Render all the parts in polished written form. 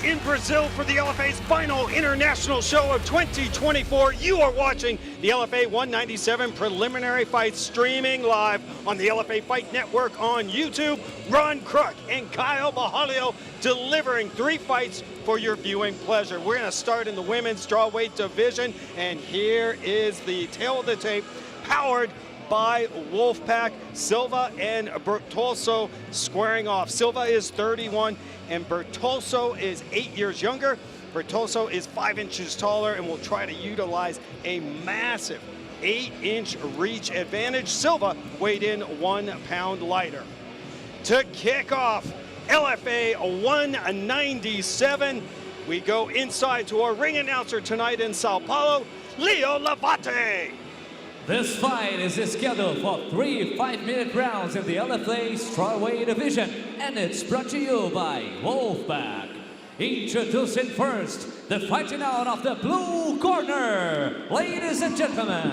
in Brazil for the LFA's final international show of 2024. You are watching the LFA 197 preliminary fight streaming live on the LFA Fight Network on YouTube. Ron Crook and Kyle Bahalio delivering 3 fights for your viewing pleasure. We're going to start in the women's strawweight division, and here is the tail of the tape, powered by Wolfpack. Silva and Bertolso squaring off. Silva is 31 and Bertolso is 8 years younger. Bertolso is 5 inches taller and will try to utilize a massive 8-inch reach advantage. Silva weighed in 1 pound lighter. To kick off LFA 197, we go inside to our ring announcer tonight in Sao Paulo, Leo Lavate. This fight is scheduled for 3 5-minute rounds in the LFA Strawweight division, and it's brought to you by Wolfpack. Introducing first, the fighting out of the blue corner. Ladies and gentlemen,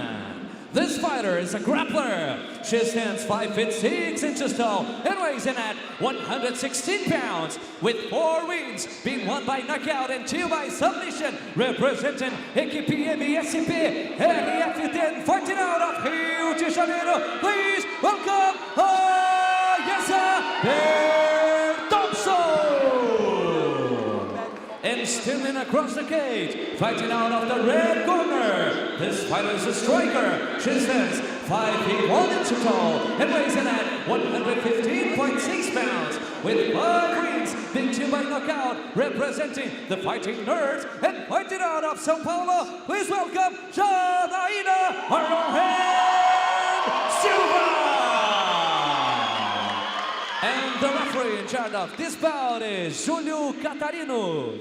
this fighter is a grappler. She stands 5 feet 6 inches tall and weighs in at 116 pounds, with 4 wins being won by knockout and 2 by submission. Representing Equipe MSP, RF10, fighting out of Rio de Janeiro. Please welcome Aieza Bertolso. And standing across the cage, fighting out of the red corner, this fighter is a striker. She stands 5 feet 1 inch tall and weighs in at 115.6 pounds, with 5 wins being 2 by knockout, representing the Fighting Nerds, and fighting out of Sao Paulo. Please welcome Janaína Silva. And the referee in charge of this bout is Julio Catarino.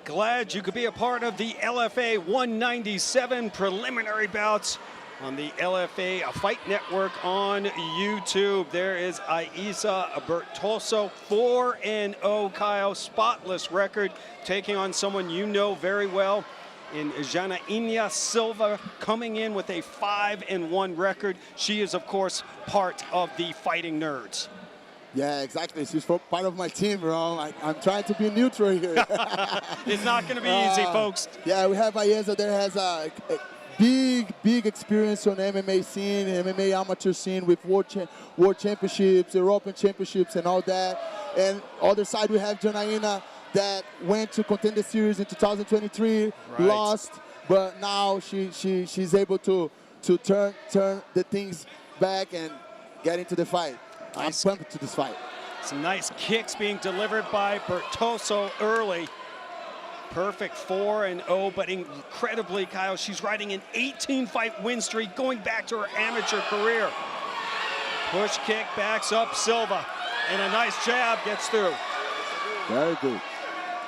Glad you could be a part of the LFA 197 preliminary bouts on the LFA Fight Network on YouTube. There is Aieza Bertolso, 4-0, Kyle, spotless record, taking on someone you know very well in Janaína Silva, coming in with a 5-1 record. She is, of course, part of the Fighting Nerds. Yeah, exactly. She's part of my team, bro. I'm trying to be neutral here. It's not going to be easy, folks. Yeah, we have Aieza there, has a big experience on MMA scene, MMA amateur scene, with world championships, European championships, and all that. And other side, we have Janaína that went to Contender Series in 2023, right. Lost, but now she's able to turn the things back and get into the fight. Nice. I'm pumped to this fight. Some nice kicks being delivered by Bertolso early. Perfect 4-0, but incredibly, Kyle, she's riding an 18-fight win streak going back to her amateur career. Push kick backs up Silva, and a nice jab gets through. Very good.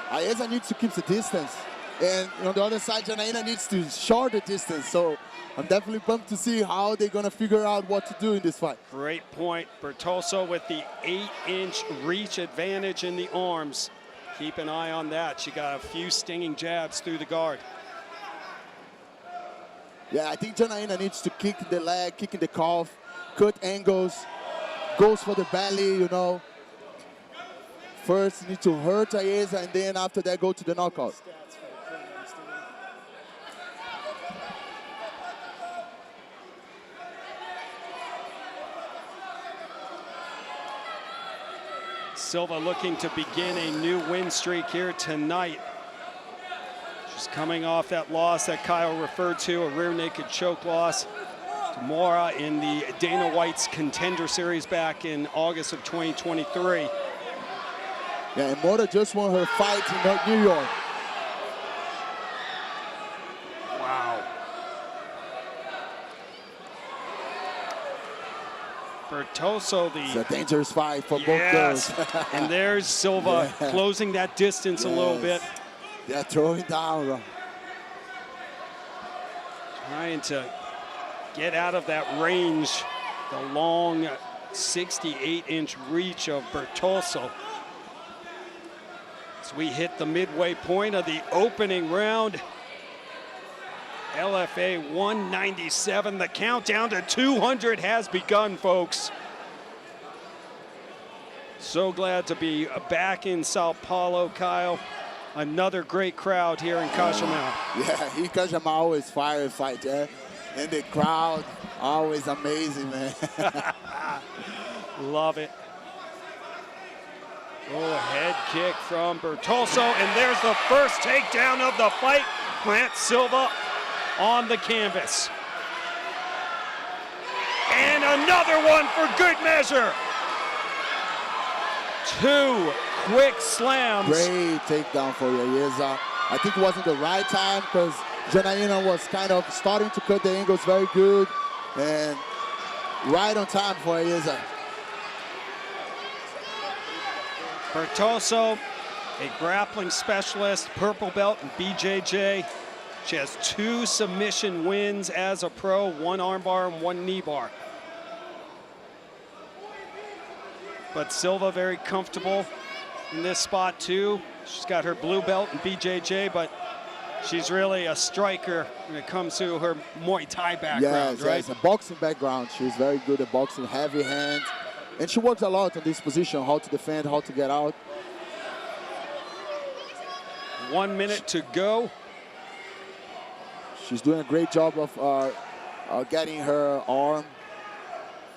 Aieza needs to keep the distance, and on the other side, Janaína needs to shorten the distance. So I'm definitely pumped to see how they're gonna figure out what to do in this fight. Great point. Bertolso with the 8-inch reach advantage in the arms. Keep an eye on that. She got a few stinging jabs through the guard. Yeah, I think Janaína needs to kick the leg, kick in the calf, cut angles, goes for the belly, you know. First, need to hurt Aieza, and then after that, go to the knockout. Silva looking to begin a new win streak here tonight. She's coming off that loss that Kyle referred to, a rear naked choke loss to Mora in the Dana White's Contender Series back in August of 2023. Yeah, and Mora just won her fight in New York. Wow. Bertolso, it's a dangerous fight for both girls. And there's Silva closing that distance a little bit. Yeah, throwing down, bro. Trying to get out of that range, the long 68-inch reach of Bertolso. As we hit the midway point of the opening round, LFA 197. The countdown to 200 has begun, folks. So glad to be back in Sao Paulo, Kyle. Another great crowd here in Cajamar. Yeah, Cajamar always fire fight, yeah. And the crowd, always amazing, man. Love it. Oh, head kick from Bertolso, and there's the first takedown of the fight. Plants Silva on the canvas. And another one for good measure. Two quick slams. Great takedown for Aieza. I think it wasn't the right time because Janaína was kind of starting to cut the angles very good. And right on time for Aieza. Bertolso, a grappling specialist, purple belt in BJJ. She has 2 submission wins as a pro, 1 armbar and 1 knee bar. But Silva very comfortable in this spot too. She's got her blue belt in BJJ, but she's really a striker when it comes to her Muay Thai background, right? Yes, a boxing background. She's very good at boxing, heavy hands. And she works a lot on this position, how to defend, how to get out. 1 minute to go. She's doing a great job of getting her arm,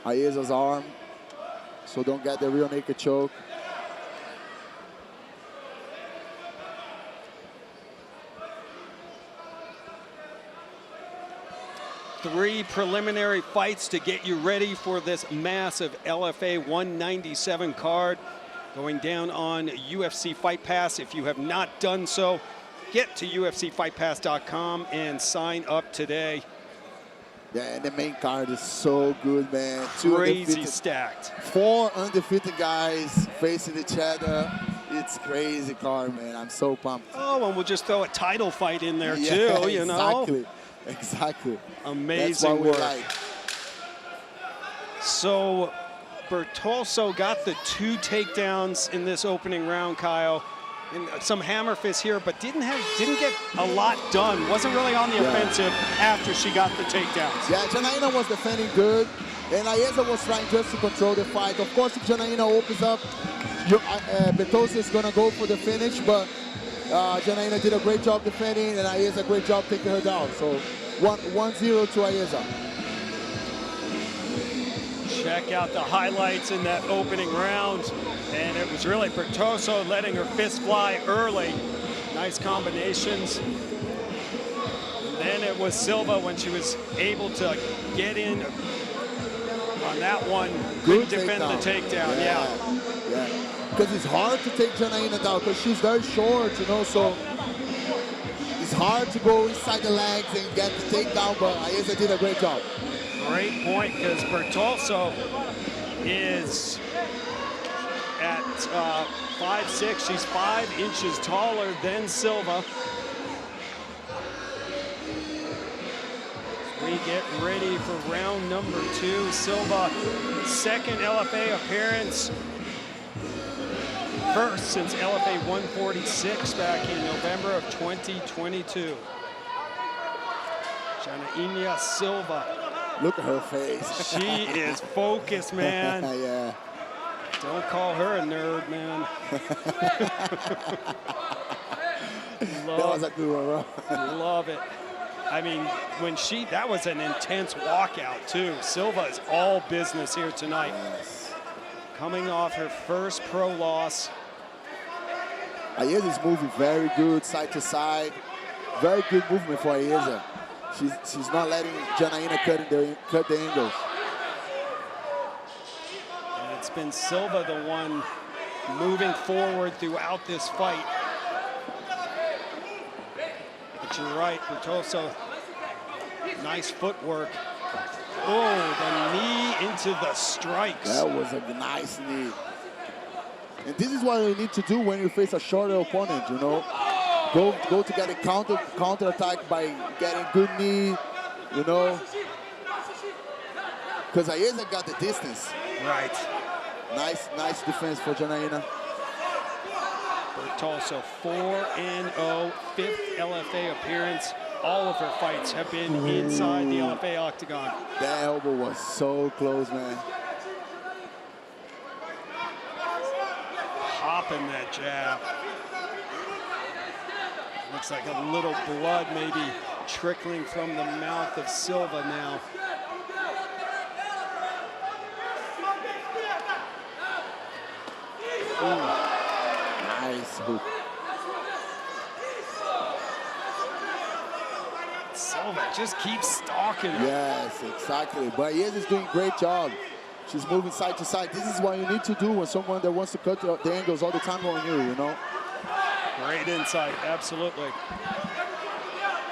Aieza's arm, so don't get the real naked choke. Three preliminary fights to get you ready for this massive LFA 197 card going down on UFC Fight Pass. If you have not done so, get to UFCFightPass.com and sign up today. Yeah, and the main card is so good, man. Crazy stacked. 4 undefeated guys facing each other. It's crazy card, man. I'm so pumped. Oh, and we'll just throw a title fight in there too, you know? Exactly. Amazing work. Like. So Bertolso got the 2 takedowns in this opening round, Kyle. And some hammer fists here, but didn't get a lot done. Wasn't really on the offensive after she got the takedowns. Yeah, Janaína was defending good, and Aieza was trying just to control the fight. Of course, if Janaína opens up, Bertolso is gonna go for the finish, but Janaína did a great job defending, and Aieza a great job taking her down. So 1-0 to Aieza. Check out the highlights in that opening round. And it was really Bertolso letting her fist fly early. Nice combinations. And then it was Silva when she was able to get in on that one. Couldn't defend the takedown, Yeah, because it's hard to take Janaína down because she's very short, you know, so it's hard to go inside the legs and get the takedown, but Aieza did a great job. Great point, because Bertolso is at 5'6". She's 5 inches taller than Silva. We get ready for round number 2. Silva, second LFA appearance. First since LFA 146 back in November of 2022. Janaína Silva. Look at her face. She is focused, man. Yeah. Don't call her a nerd, man. That was a good one, bro. Love it. I mean, that was an intense walkout, too. Silva is all business here tonight. Yes. Coming off her first pro loss. Aieza is moving very good, side to side. Very good movement for Aieza. She's not letting Janaína cut the angles. And it's been Silva the one moving forward throughout this fight. But you're right, Bertolso, nice footwork. Oh, the knee into the strikes. That was a nice knee. And this is what you need to do when you face a shorter opponent, you know? Go to get a counter attack by getting good knee, you know? Because Aieza got the distance. Right. Nice defense for Janaína. Bertolso 4-0, 5th LFA appearance. all of her fights have been inside the LFA octagon. That elbow was so close, man. Popping that jab. Looks like a little blood maybe trickling from the mouth of Silva now. Nice hook. Silva just keeps stalking her. Yes, exactly. But Aieza is doing a great job. She's moving side to side. This is what you need to do when someone that wants to cut the angles all the time on you know? Great insight, absolutely.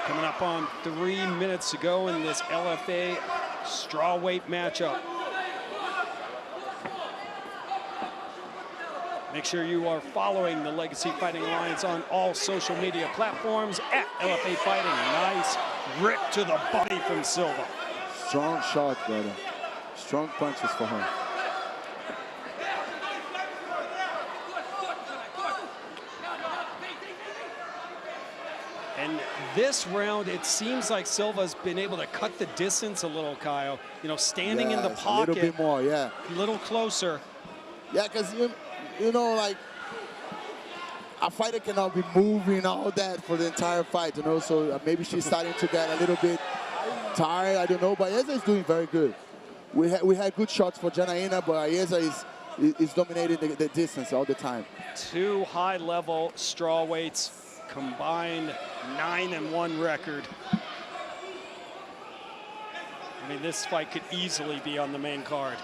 Coming up on 3 minutes to go in this LFA strawweight matchup. Make sure you are following the Legacy Fighting Alliance on all social media platforms at LFA Fighting. Nice rip to the body from Silva. Strong shot, brother. Strong punches for her. And this round, it seems like Silva's been able to cut the distance a little, Kyle. You know, standing in the pocket. A little bit more, yeah. A little closer. Yeah, because, you know, like, a fighter cannot be moving all that for the entire fight, you know, so maybe she's starting to get a little bit tired, I don't know, but Aieza is doing very good. We had good shots for Janaína, but Aieza is dominating the distance all the time. 2 high-level strawweights, combined 9-1 record. I mean, this fight could easily be on the main card.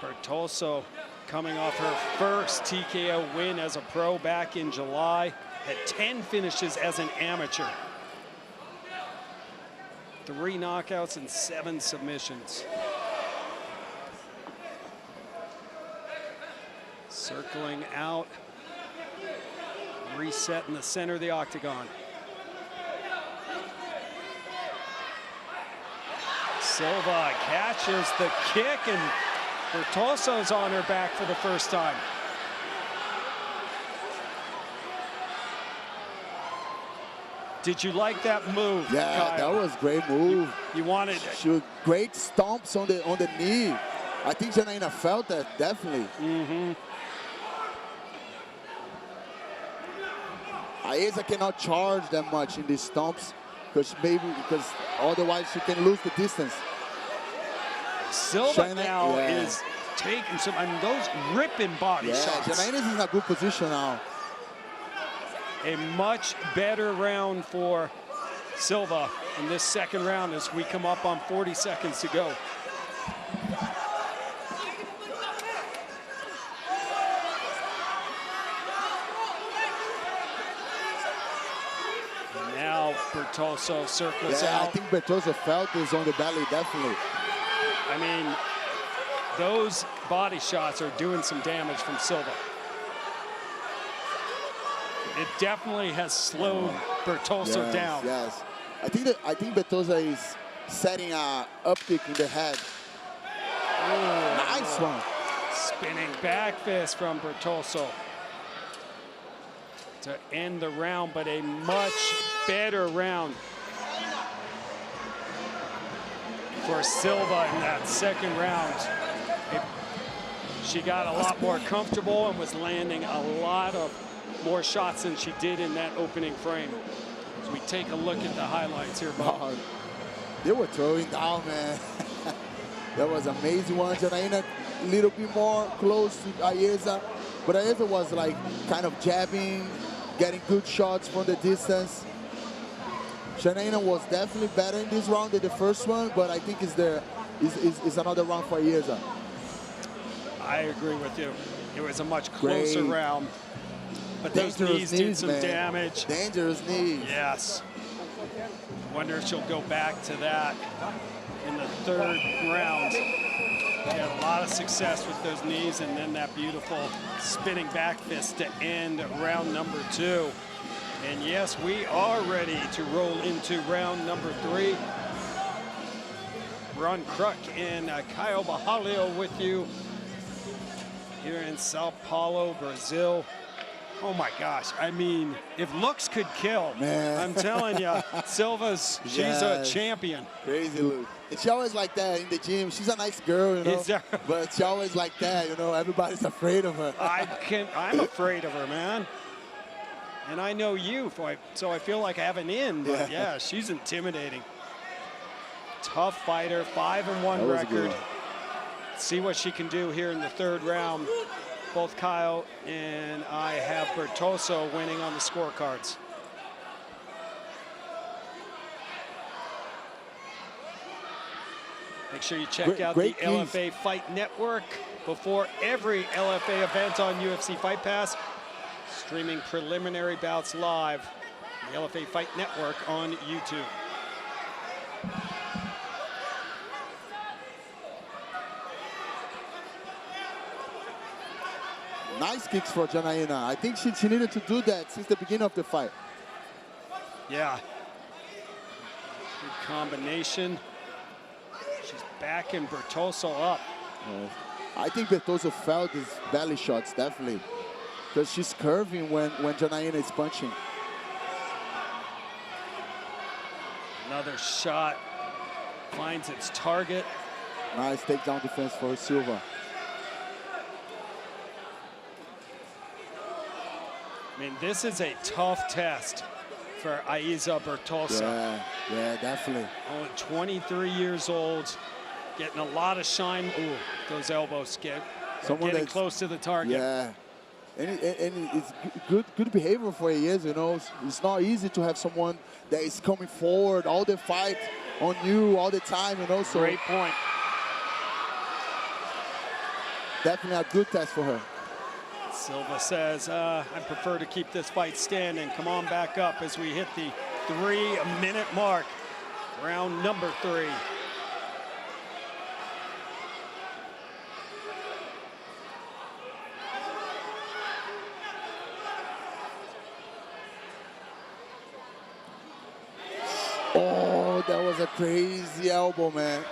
Bertolso coming off her first TKO win as a pro back in July, had 10 finishes as an amateur. 3 knockouts and 7 submissions. Circling out, reset in the center of the octagon. Silva catches the kick, and Bertolso's on her back for the first time. Did you like that move? Yeah, Kyle? that was a great move. You wanted great stomps on the knee. I think Janaína felt that, definitely. Aieza cannot charge that much in these stomps because otherwise she can lose the distance. Silva now is taking some, I mean, those ripping body shots. Janaína is in a good position now. A much better round for Silva in this second round as we come up on 40 seconds to go. Now Bertolso circles out. I think Bertolso felt this on the belly, definitely. I mean, those body shots are doing some damage from Silva. It definitely has slowed Bertolso down. Yes, I think Bertolso is setting a uptick in the head. Nice one. Spinning back fist from Bertolso to end the round, but a much better round for Silva in that second round. She got a lot more comfortable and was landing a lot of more shots than she did in that opening frame. As we take a look at the highlights here, Bout. They were throwing down, man. That was amazing one. Janaína a little bit more close to Aieza, but Aieza was like kind of jabbing, getting good shots from the distance. Janaína was definitely better in this round than the first one, but I think it's another round for Aieza. I agree with you. It was a much closer round. But those knees did some damage. Dangerous knees. Yes. Wonder if she'll go back to that in the third round. She had a lot of success with those knees, and then that beautiful spinning back fist to end round number 2. And yes, we are ready to roll into round number 3. Ron Kruk and Kyle Bahalio with you. here in Sao Paulo, Brazil. Oh my gosh, I mean, if looks could kill, man, I'm telling you, Silva's, she's a champion. Crazy look. And she always like that in the gym. She's a nice girl, you know, but she always like that, you know, everybody's afraid of her. I'm afraid of her, man. And I know you, so I feel like I have an in, but yeah, she's intimidating. Tough fighter, 5-1 record. See what she can do here in the third round. Both Kyle and I have Bertolso winning on the scorecards. Make sure you check out the LFA Fight Network before every LFA event on UFC Fight Pass. Streaming preliminary bouts live on the LFA Fight Network on YouTube. Nice kicks for Janaína. I think she needed to do that since the beginning of the fight. Yeah. Good combination. She's backing Bertolso up. I think Bertolso felt his belly shots, definitely. Because she's curving when Janaína is punching. Another shot finds its target. Nice takedown defense for Silva. I mean, this is a tough test for Aieza Bertolso. Yeah, definitely. Only 23 years old, getting a lot of shine. Ooh, those elbows getting close to the target. Yeah, and it's good behavior for Aieza, you know. It's not easy to have someone that is coming forward all the fight on you all the time, you know. So great point. Definitely a good test for her. Silva says, I prefer to keep this fight standing. Come on back up as we hit the 3-minute mark. Round number 3. Oh, that was a crazy elbow, man.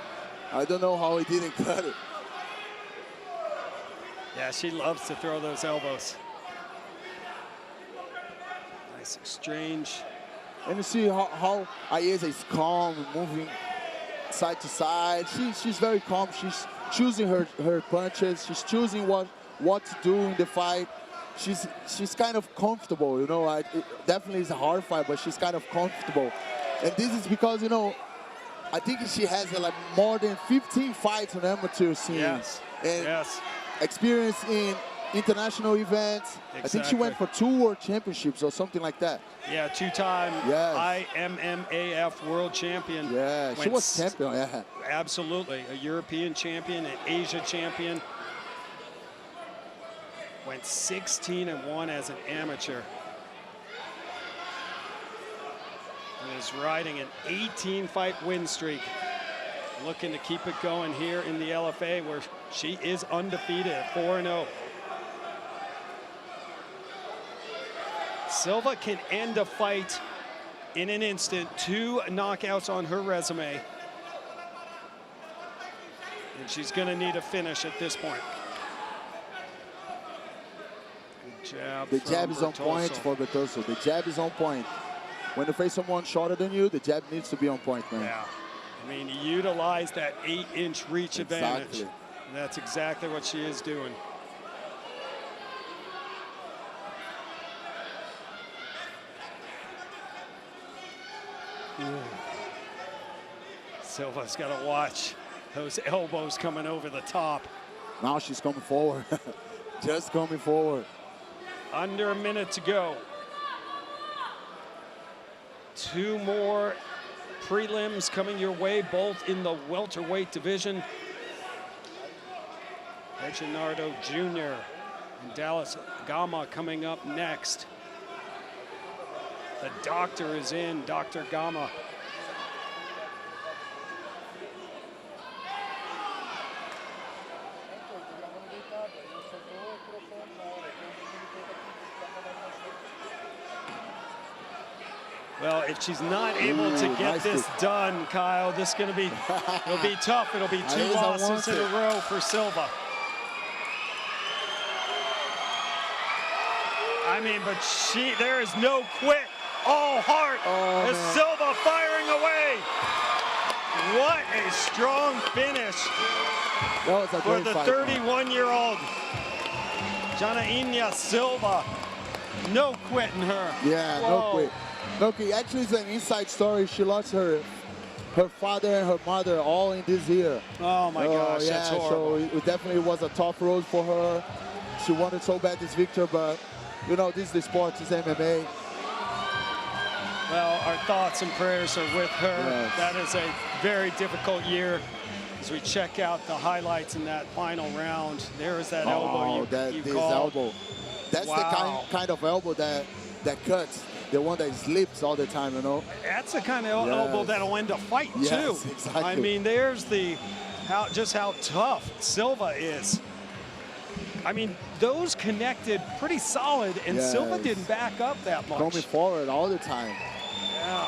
I don't know how he didn't cut it. Yeah, she loves to throw those elbows. Nice exchange. And you see how Aieza is calm, moving side to side. She's very calm. She's choosing her punches. She's choosing what to do in the fight. She's kind of comfortable, you know. It definitely is a hard fight, but she's kind of comfortable. And this is because, you know, I think she has like more than 15 fights on amateur scene. Yes. And yes. Experience in international events. Exactly. I think she went for 2 world championships or something like that. Yeah, 2-time IMMAF world champion. Yeah, she was champion, yeah. Absolutely, a European champion, an Asia champion. Went 16-1 as an amateur. And is riding an 18-fight win streak. Looking to keep it going here in the LFA, where she is undefeated at 4-0. Silva can end a fight in an instant. 2 knockouts on her resume. And she's going to need a finish at this point. Good jab. The jab is on point for Bertolso. The jab is on point. When you face someone shorter than you, the jab needs to be on point, man. Yeah. I mean, utilize that 8-inch reach advantage. And that's exactly what she is doing. Ooh. Silva's got to watch those elbows coming over the top. Now she's coming forward. Just coming forward. Under a minute to go. 2 more prelims coming your way, both in the welterweight division. Reginaldo Jr. and Dallys Gama coming up next. The doctor is in, Dr. Gama. Well, if she's not able to get this done, Kyle, this is going to be, it'll be tough. It'll be 2 losses in a row for Silva. I mean, but there is no quit. All heart. Oh, as Silva firing away. What a strong finish for the 31-year-old Janaína Silva. No quit in her. Yeah, no quit. No quit. Actually, it's an inside story. She lost her father and her mother all in this year. Oh my gosh, yeah, that's horrible. So it definitely was a tough road for her. She wanted so bad this victory, but you know, this is the sport, it's MMA. Well, our thoughts and prayers are with her. Yes. That is a very difficult year. As we check out the highlights in that final round, there is that elbow you called. Elbow. That's the kind of elbow that cuts. The one that slips all the time, you know. That's the kind of elbow that'll end a fight too. Exactly. I mean, there's just how tough Silva is. I mean, those connected pretty solid, and Silva didn't back up that much. Coming forward all the time. Yeah.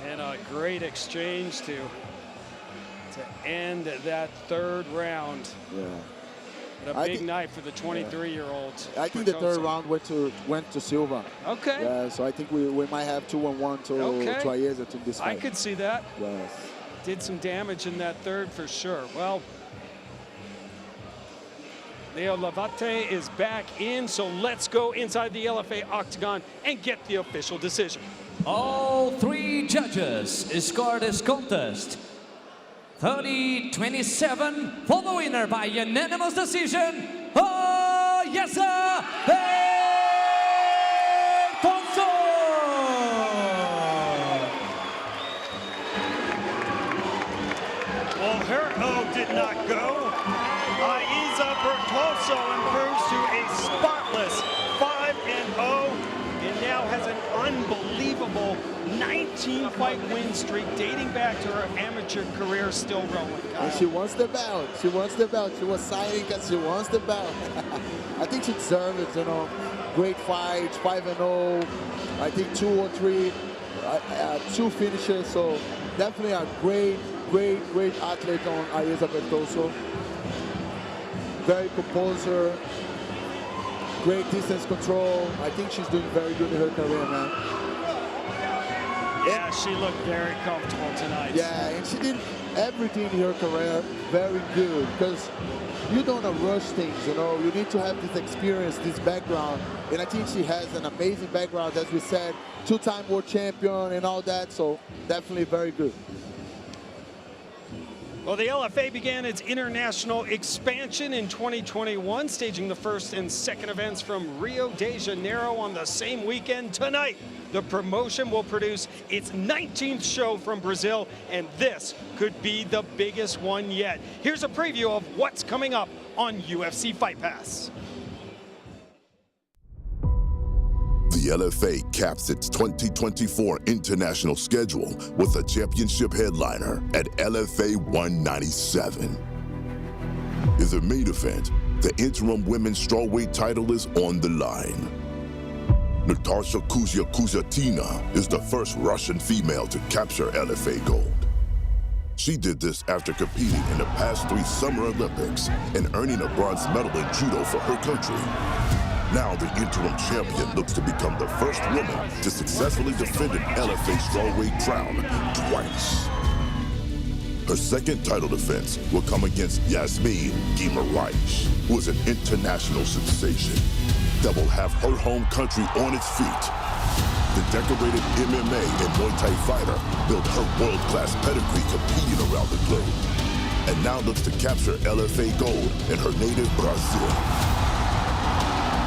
And a great exchange to end that third round. Yeah. A big night for the 23-year-olds. I think the third round went to Silva. Okay. Yeah, so I think we might have 2-1 to Aieza to this fight. I could see that. Yes. Did some damage in that third for sure. Well, Leo Lavate is back in, so let's go inside the LFA octagon and get the official decision. All three judges scored this contest 30-27 for the winner by unanimous decision, Aieza Bertolso. Well, her O did not go. Aieza Bertolso improves to a spotless 5-0 and now has an unbelievable 19-fight win streak dating back to her amateur career, still rolling. And she wants the belt. She wants the belt. She was signing because she wants the belt. I think she deserves it, you know. Great fight, 5-0. I think 2 or 3, 2 finishes. So definitely a great athlete on Aieza Bertolso. Very composer. Great distance control. I think she's doing very good in her career, man. Yeah, she looked very comfortable tonight. Yeah, and she did everything in her career very good, because you don't want to rush things, you know. You need to have this experience, this background, and I think she has an amazing background, as we said, 2-time world champion and all that, so definitely very good. Well, the LFA began its international expansion in 2021, staging the first and second events from Rio de Janeiro on the same weekend. Tonight, the promotion will produce its 19th show from Brazil, and this could be the biggest one yet. Here's a preview of what's coming up on UFC Fight Pass. The LFA caps its 2024 international schedule with a championship headliner at LFA 197. In the main event, the interim women's strawweight title is on the line. Natasha Kuzatina is the first Russian female to capture LFA gold. She did this after competing in the past 3 Summer Olympics and earning a bronze medal in judo for her country. Now the interim champion looks to become the first woman to successfully defend an LFA strawweight crown twice. Her second title defense will come against Yasmin Guimarães, who is an international sensation that will have her home country on its feet. The decorated MMA and Muay Thai fighter built her world-class pedigree competing around the globe, and now looks to capture LFA gold in her native Brazil.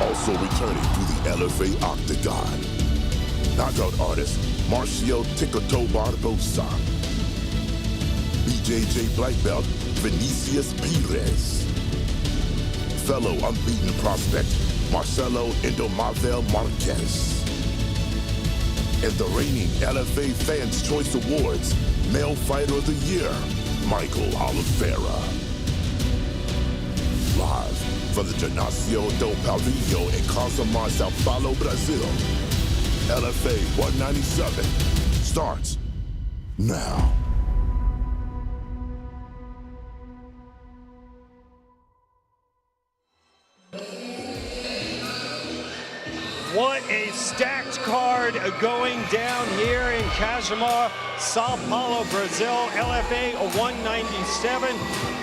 Also returning to the LFA octagon, knockout artist Marcio Ticoto Barbosa, BJJ black belt Vinicius Pires, fellow unbeaten prospect Marcelo Indomavel Marquez, and the reigning LFA Fans' Choice Awards Male Fighter of the Year, Michael Oliveira. Live from the Ginásio do Palvillo in Casamar, Sao Paulo, Brazil, LFA 197 starts now. What a stacked card going down here in Cajamar, Sao Paulo, Brazil. LFA 197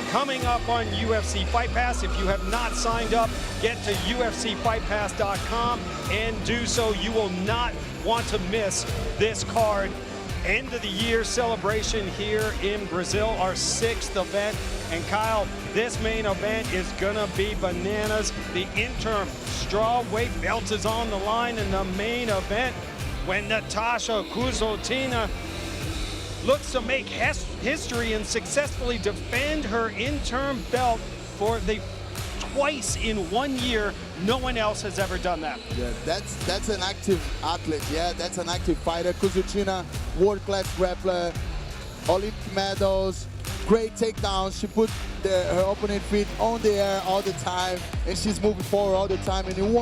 coming up on UFC Fight Pass. If you have not signed up, get to UFCFightPass.com and do so. You will not want to miss this card. End of the year celebration here in Brazil, our 6th event. And Kyle, this main event is gonna be bananas. The interim strawweight belt is on the line in the main event when Natasha Kuzotina looks to make history and successfully defend her interim belt for the twice in 1 year. No one else has ever done that. Yeah, that's an active athlete. Yeah, that's an active fighter. Kuzutina, world-class grappler, Olympic medals, great takedowns. She put her opponent feet on the air all the time, and she's moving forward all the time. And you don't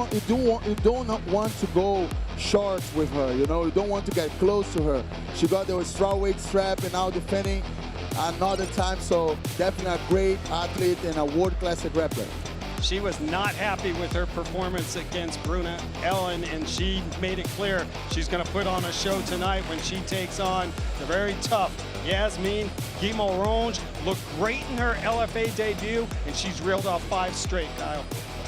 want to go short with her. You know, you don't want to get close to her. She got the strawweight strap and now defending another time. So definitely a great athlete and a world-class grappler. She was not happy with her performance against Bruna Ellen, and she made it clear she's going to put on a show tonight when she takes on the very tough Yasmin Guimaraes. Looked great in her LFA debut, and she's reeled off 5 straight, Kyle.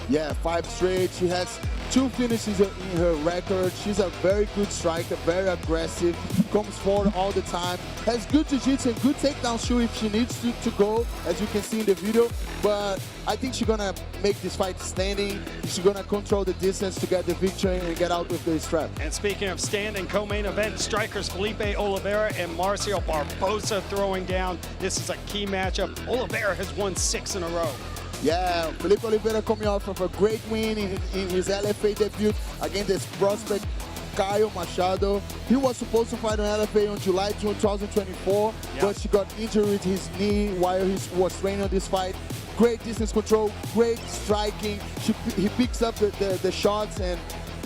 Yeah, 5 straight. She has 2 finishes in her record. She's a very good striker, very aggressive, comes forward all the time, has good jiu-jitsu and good takedown shoe if she needs to go, as you can see in the video. But I think she's gonna make this fight standing. She's gonna control the distance to get the victory and get out with the strap. And speaking of standing, co-main event strikers Felipe Oliveira and Marcio Barbosa throwing down. This is a key matchup. Oliveira has won 6 in a row. Yeah, Felipe Oliveira coming off of a great win in his LFA debut against this prospect, Caio Machado. He was supposed to fight on LFA on July 2024, but she got injured with his knee while he was training on this fight. Great distance control, great striking. He picks up the shots, and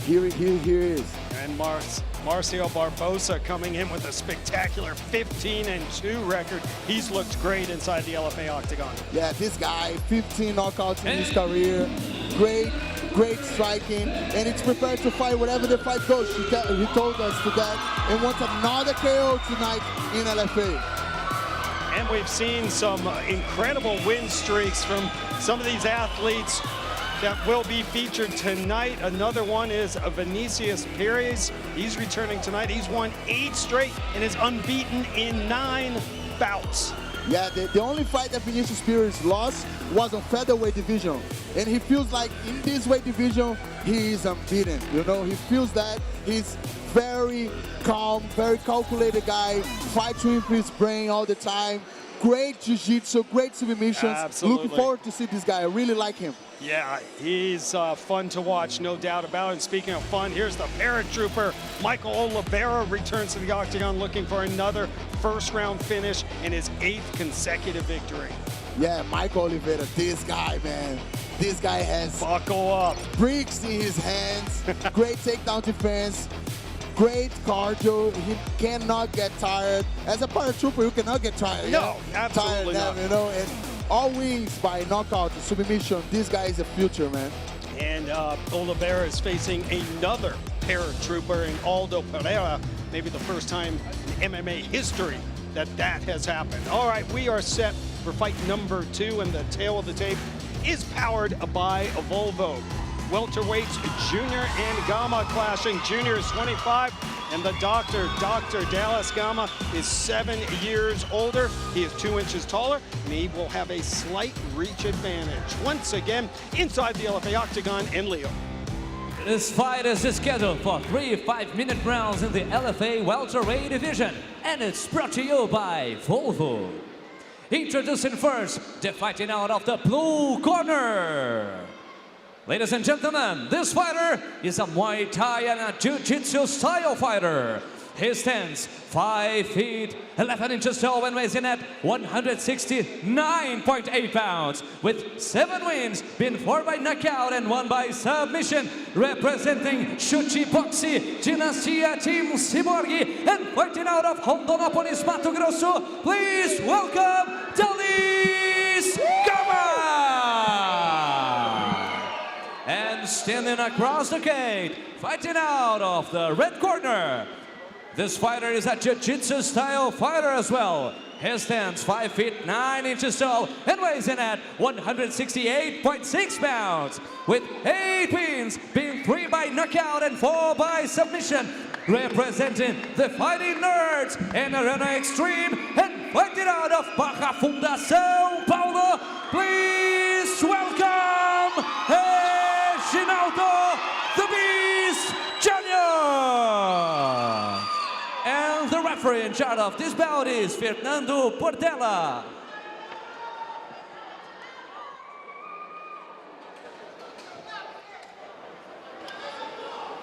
here he is. And Marcio Barbosa coming in with a spectacular 15-2 record. He's looked great inside the LFA octagon. Yeah, this guy, 15 knockouts in his career. Great striking, and he's prepared to fight whatever the fight goes. He told us to that, and wants another KO tonight in LFA. And we've seen some incredible win streaks from some of these athletes that will be featured tonight. Another one is Vinicius Perez. He's returning tonight. He's won 8 straight and is unbeaten in 9 bouts. Yeah, the only fight that Vinicius Perez lost was on featherweight division. And he feels like in this weight division, he is unbeaten. You know, he feels that he's very calm, very calculated guy, fights with his brain all the time. Great jiu-jitsu, great submissions. Absolutely. Looking forward to see this guy. I really like him. Yeah, he's fun to watch, no doubt about it. And speaking of fun, here's the paratrooper. Michael Oliveira returns to the octagon looking for another first-round finish and his 8th consecutive victory. Yeah, Michael Oliveira, this guy, man. This guy has buckle up, bricks in his hands, great takedown defense, great cardio. He cannot get tired. As a paratrooper, you cannot get tired. No, absolutely not. You know, and all wins by knockout, submission. This guy is a future, man. And Oliveira is facing another paratrooper in Aldo Pereira. Maybe the first time in MMA history that has happened. All right, we are set for fight number 2, and the tail of the tape is powered by a Volvo. Welterweights, Junior and Gama clashing. Junior is 25, and the Dr. Dallys Gama is 7 years older. He is 2 inches taller, and he will have a slight reach advantage. Once again, inside the LFA octagon in Leo. This fight is scheduled for 3 5-minute rounds in the LFA welterweight division, and it's brought to you by Volvo. Introducing first, the fighting out of the blue corner. Ladies and gentlemen, this fighter is a Muay Thai and a Jiu-Jitsu style fighter. He stands 5 feet 11 inches tall and weighs in at 169.8 pounds. With 7 wins, been 4 by knockout and 1 by submission. Representing Chute Boxe Dynastia Team Cyborg, and fighting out of Rondonópolis, Mato Grosso, please welcome Dallys Gama! And And standing across the cage, fighting out of the red corner. This fighter is a jiu-jitsu style fighter as well. He stands 5 feet 9 inches tall and weighs in at 168.6 pounds. With 8 wins, being 3 by knockout and 4 by submission. Representing the Fighting Nerds in Arena Extreme and fighting out of Barra Funda, São Paulo. Please welcome Reginaldo the Beast Jr. And the referee in charge of this bout is Fernando Portela.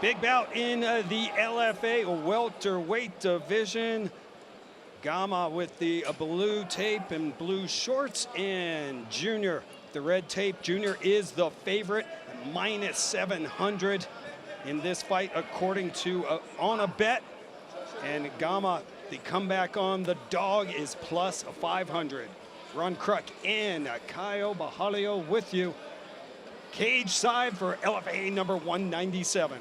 Big bout in the LFA welterweight division. Gama with the blue tape and blue shorts, and Junior, the red tape. Junior is the favorite, -700 in this fight according to on a bet. And Gama, the comeback on the dog, is +500. Ron Kruk and Caio Bajalio with you. Cage side for LFA number 197.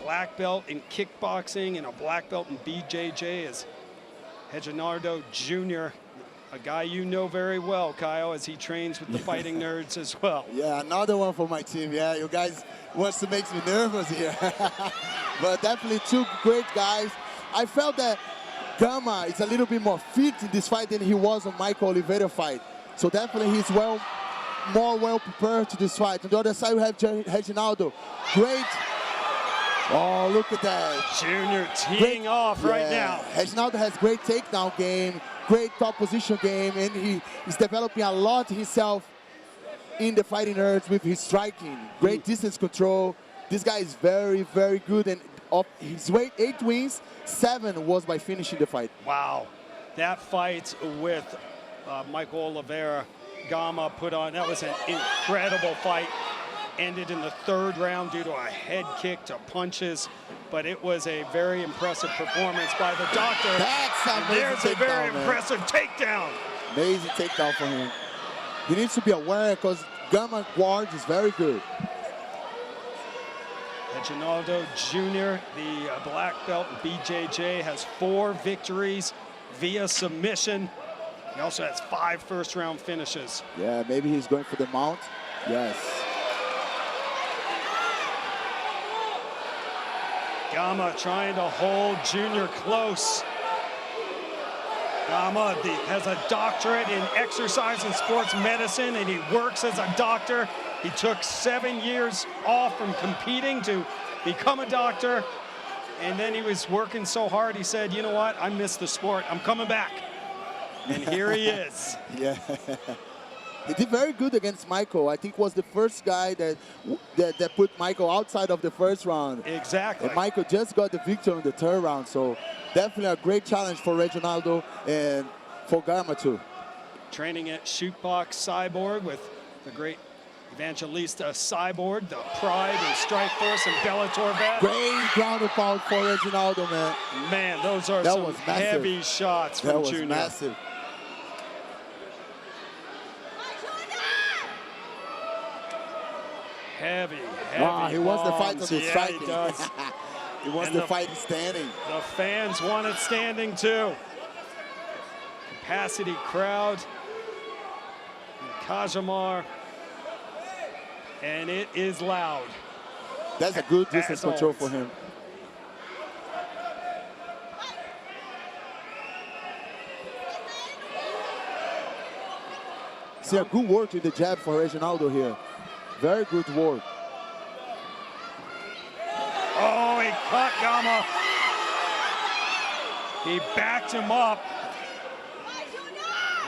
Black belt in kickboxing and a black belt in BJJ is Reginaldo Jr., a guy you know very well, Caio, as he trains with the Fighting Nerds as well. Yeah, another one for my team. Yeah, you guys wants to make me nervous here. But definitely two great guys. I felt that Gama is a little bit more fit in this fight than he was on Michael Oliveira fight. So definitely he's more well prepared to this fight. On the other side we have Reginaldo. Great. Oh, look at that. Junior teeing off right now. Reginaldo has great takedown game, great top position game, and he's developing a lot himself in the Fighting Nerds with his striking. Great distance control. This guy is very, very good, and of his weight, 8 wins, 7 was by finishing the fight. Wow. That fight with Michael Oliveira, Gama put on, that was an incredible fight. Ended in the 3rd round due to a head kick to punches, but it was a very impressive performance by the doctor. That's amazing. There's a very impressive takedown. Amazing takedown for him. He needs to be aware because Gama guard is very good. Reginaldo Jr., the black belt in BJJ, has 4 victories via submission. He also has 5 first-round finishes. Yeah, maybe he's going for the mount. Yes. Gama trying to hold Junior close. Gama has a doctorate in exercise and sports medicine, and he works as a doctor. He took 7 years off from competing to become a doctor, and then he was working so hard, he said, you know what, I miss the sport, I'm coming back. And here he is. Yeah. He did very good against Michael. I think was the first guy that put Michael outside of the 1st round. Exactly. And Michael just got the victory in the 3rd round. So definitely a great challenge for Reginaldo and for Gama too. Training at Shootbox Cyborg with the great Evangelista Cyborg, the Pride and Strike Force and Bellator vet. Great ground and pound for Reginaldo, man. Man, those are some heavy shots from Junior. That was massive. Heavy wow, he wants the fight on the striking. He does. He wants the fight standing. The fans want it standing too. Capacity crowd in Kajamar, and it is loud. That's a good distance control for him. See a good work in the jab for Reginaldo here. Very good work. Oh, he caught Gama. He backed him up.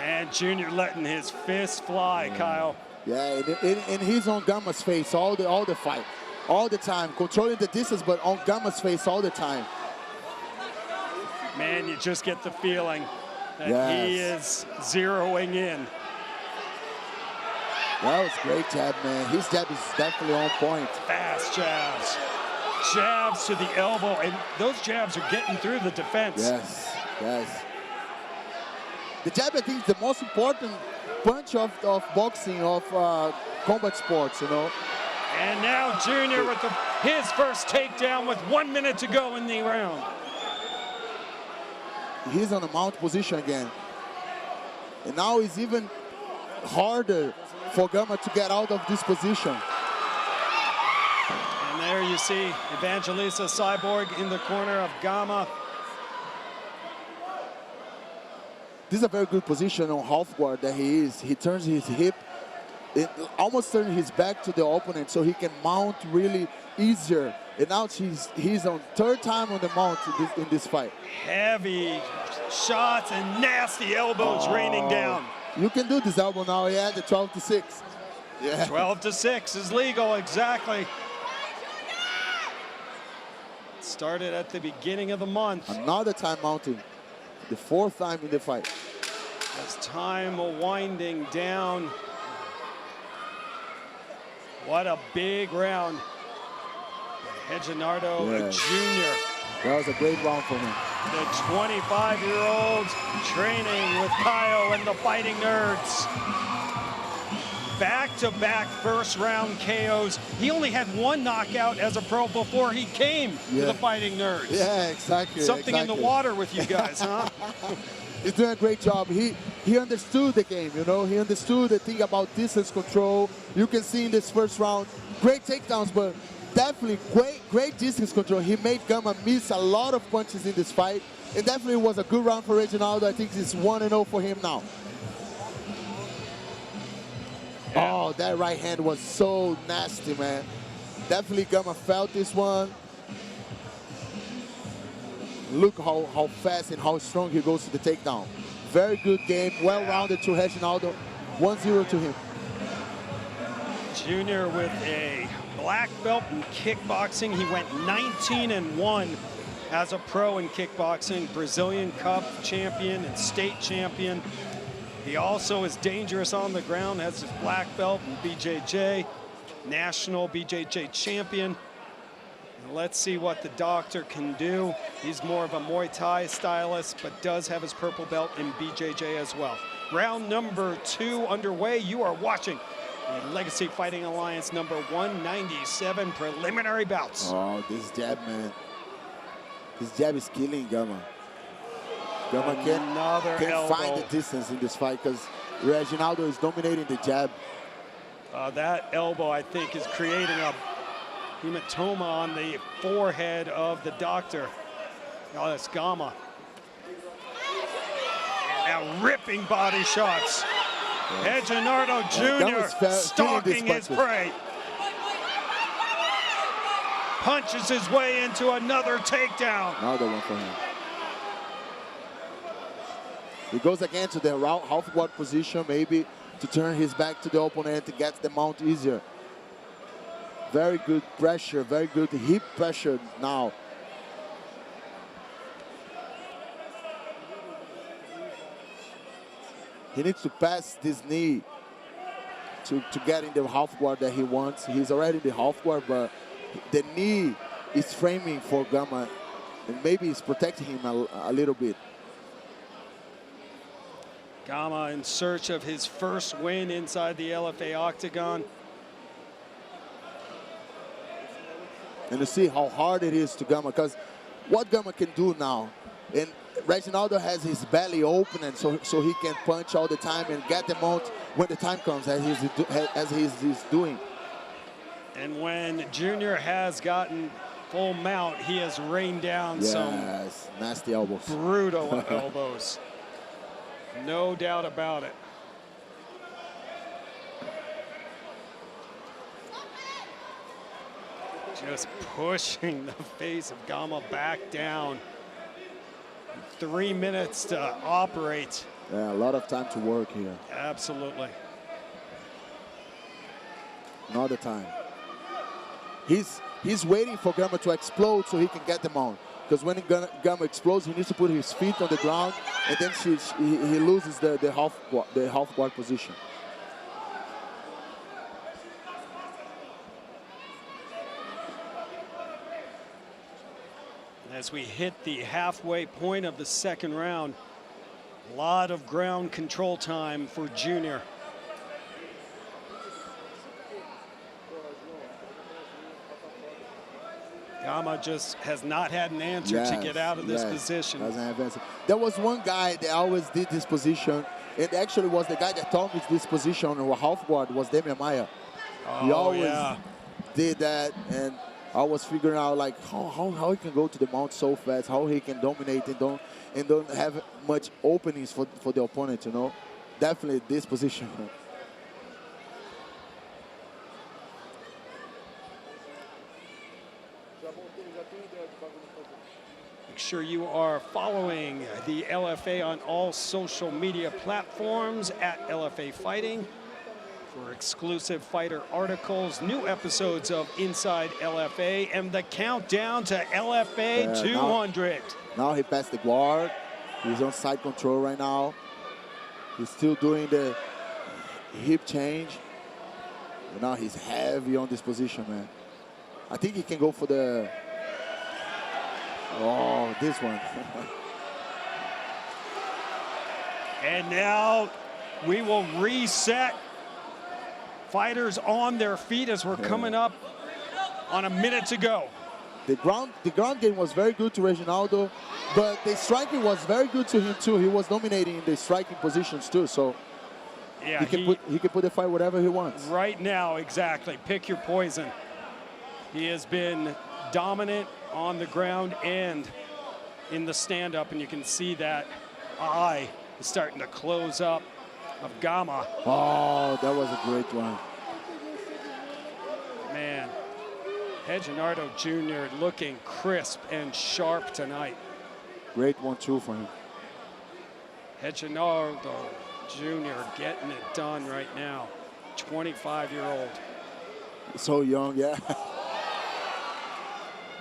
And Junior letting his fist fly, Kyle. Yeah, and he's on Gama's face all the fight, all the time, controlling the distance, but on Gama's face all the time. Man, you just get the feeling that he is zeroing in. That was great jab, man. His jab is definitely on point. Fast jabs. Jabs to the elbow, and those jabs are getting through the defense. Yes, yes. The jab, I think, is the most important punch of boxing, of combat sports, you know. And now Junior with his first takedown with 1 minute to go in the round. He's on a mount position again. And now it's even harder for Gama to get out of this position. And there you see Evangelista Cyborg in the corner of Gama. This is a very good position on half guard that he is. He turns his hip, almost turning his back to the opponent so he can mount really easier. And now he's on third time on the mount in this fight. Heavy shots and nasty elbows raining down. You can do this elbow now, yeah, the 12-6. Yeah. 12-6 is legal, exactly. Started at the beginning of the month. Another time mounting. The fourth time in the fight. As time winding down. What a big round. Reginaldo Jr. That was a great round for him. The 25-year-old training with Kaio and the Fighting Nerds. Back-to-back first-round KOs. He only had one knockout as a pro before he came to the Fighting Nerds. Yeah, exactly. Something in the water with you guys, huh? He's doing a great job. He understood the game, you know. He understood the thing about distance control. You can see in this first round, great takedowns, but definitely great distance control. He made Gama miss a lot of punches in this fight. It definitely was a good round for Reginaldo. I think it's 1-0 for him now. Yeah. Oh, that right hand was so nasty, man. Definitely Gama felt this one. Look how fast and how strong he goes to the takedown. Very good game, well-rounded to Reginaldo. 1-0 to him. Junior with a black belt in kickboxing. He went 19-1 as a pro in kickboxing. Brazilian Cup champion and state champion. He also is dangerous on the ground, has his black belt in BJJ, national BJJ champion. Let's see what the doctor can do. He's more of a Muay Thai stylist, but does have his purple belt in BJJ as well. Round number 2 underway. You are watching the Legacy Fighting Alliance number 197 preliminary bouts. Oh, this jab, man. This jab is killing Gama. Gama can't find the distance in this fight because Reginaldo is dominating the jab. That elbow, I think, is creating a hematoma on the forehead of the doctor. Oh, that's Gama. And now ripping body shots. Reginaldo Jr. stalking his prey. Punches his way into another takedown. Another one for him. He goes again to the half guard position, maybe to turn his back to the opponent to get the mount easier. Very good pressure, very good hip pressure now. He needs to pass this knee to get in the half guard that he wants. He's already in the half guard, but the knee is framing for Gama, and maybe it's protecting him a little bit. Gama in search of his first win inside the LFA octagon. And you see how hard it is to Gama, because what Gama can do now, and Reginaldo has his belly open, and so he can punch all the time and get the mount when the time comes, as he's doing. And when Junior has gotten full mount, he has rained down some nasty elbows. Brutal elbows. No doubt about it. Just pushing the face of Gama back down. 3 minutes to operate. Yeah, a lot of time to work here. Absolutely. Another time. He's waiting for Gama to explode so he can get the mount. Because when Gama explodes, he needs to put his feet on the ground, and then he loses the half guard position. As we hit the halfway point of the second round, A lot of ground control time for Junior. Gama just has not had an answer to get out of this position. Doesn't have answer. There was one guy that always did this position. It actually was the guy that taught me this position on half guard was Demian Maia. He always did that, and I was figuring out like how he can go to the mount so fast, how he can dominate and don't have much openings for the opponent, you know. Definitely this position. Make sure you are following the LFA on all social media platforms at LFA Fighting for exclusive fighter articles, new episodes of Inside LFA, and the countdown to LFA 200. Now he passed the guard. He's on side control right now. He's still doing the hip change. But now he's heavy on this position, man. I think he can go for the... Oh, this one. And now we will reset. Fighters on their feet as we're coming up on a minute to go. The ground game was very good to Reginaldo, but the striking was very good to him too. He was dominating in the striking positions too, so yeah, he can put the fight whatever he wants. Right now, exactly. Pick your poison. He has been dominant on the ground and in the stand-up, and you can see that eye is starting to close up of Gama. Oh, that was a great one. Man, Reginaldo Jr. looking crisp and sharp tonight. Great 1-2 for him. Reginaldo Jr. getting it done right now. 25-year-old. So young, yeah.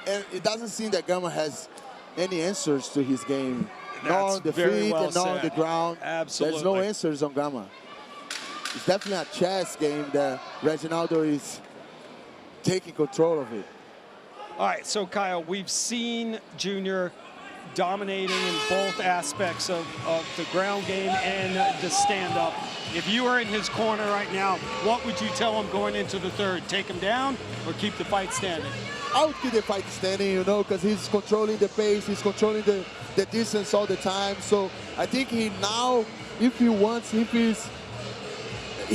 And it doesn't seem that Gama has any answers to his game. Not on the feet and not on the ground. Absolutely. There's no answers on Gama. It's definitely a chess game that Reginaldo is taking control of it. All right, so Kyle, we've seen Junior dominating in both aspects of the ground game and the stand-up. If you were in his corner right now, what would you tell him going into the third? Take him down or keep the fight standing? I would keep the fight standing, you know, because he's controlling the pace, he's controlling the distance all the time. So I think he now, if he wants, he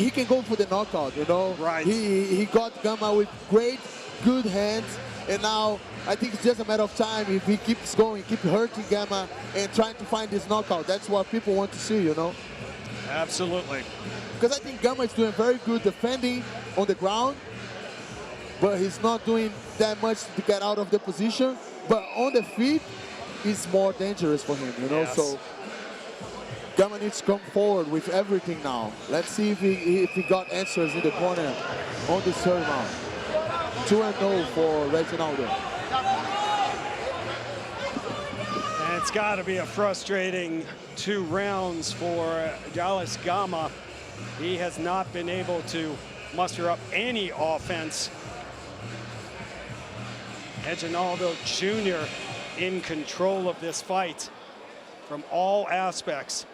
can go for the knockout, you know. Right. He got Gama with great, good hands, and now I think it's just a matter of time if he keeps going, keep hurting Gama and trying to find this knockout. That's what people want to see, you know. Absolutely. Because I think Gama is doing very good defending on the ground, but he's not doing that much to get out of the position. But on the feet, it's more dangerous for him, you know. Yes. So Gama needs to come forward with everything now. Let's see if he got answers in the corner on this third round. 2-0 for Reginaldo. And it's got to be a frustrating 2 rounds for Dallys Gama. He has not been able to muster up any offense. Reginaldo Jr. in control of this fight from all aspects.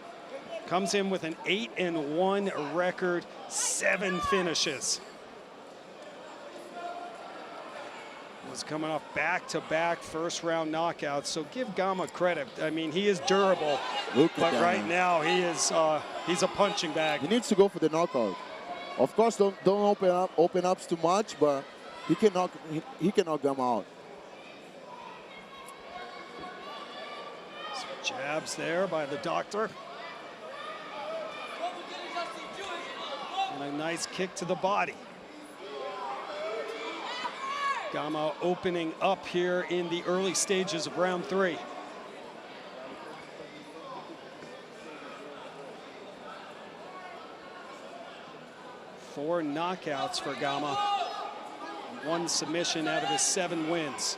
Comes in with an 8-1 record, 7 finishes. Was coming off back-to-back first-round knockouts, so give Gama credit. I mean, he is durable, but right now he is he's a punching bag. He needs to go for the knockout. Of course, don't open up too much, but he can knock Gama out. Some jabs there by the doctor. And a nice kick to the body. Gama opening up here in the early stages of round 3. Four knockouts for Gama. 1 submission out of his 7 wins.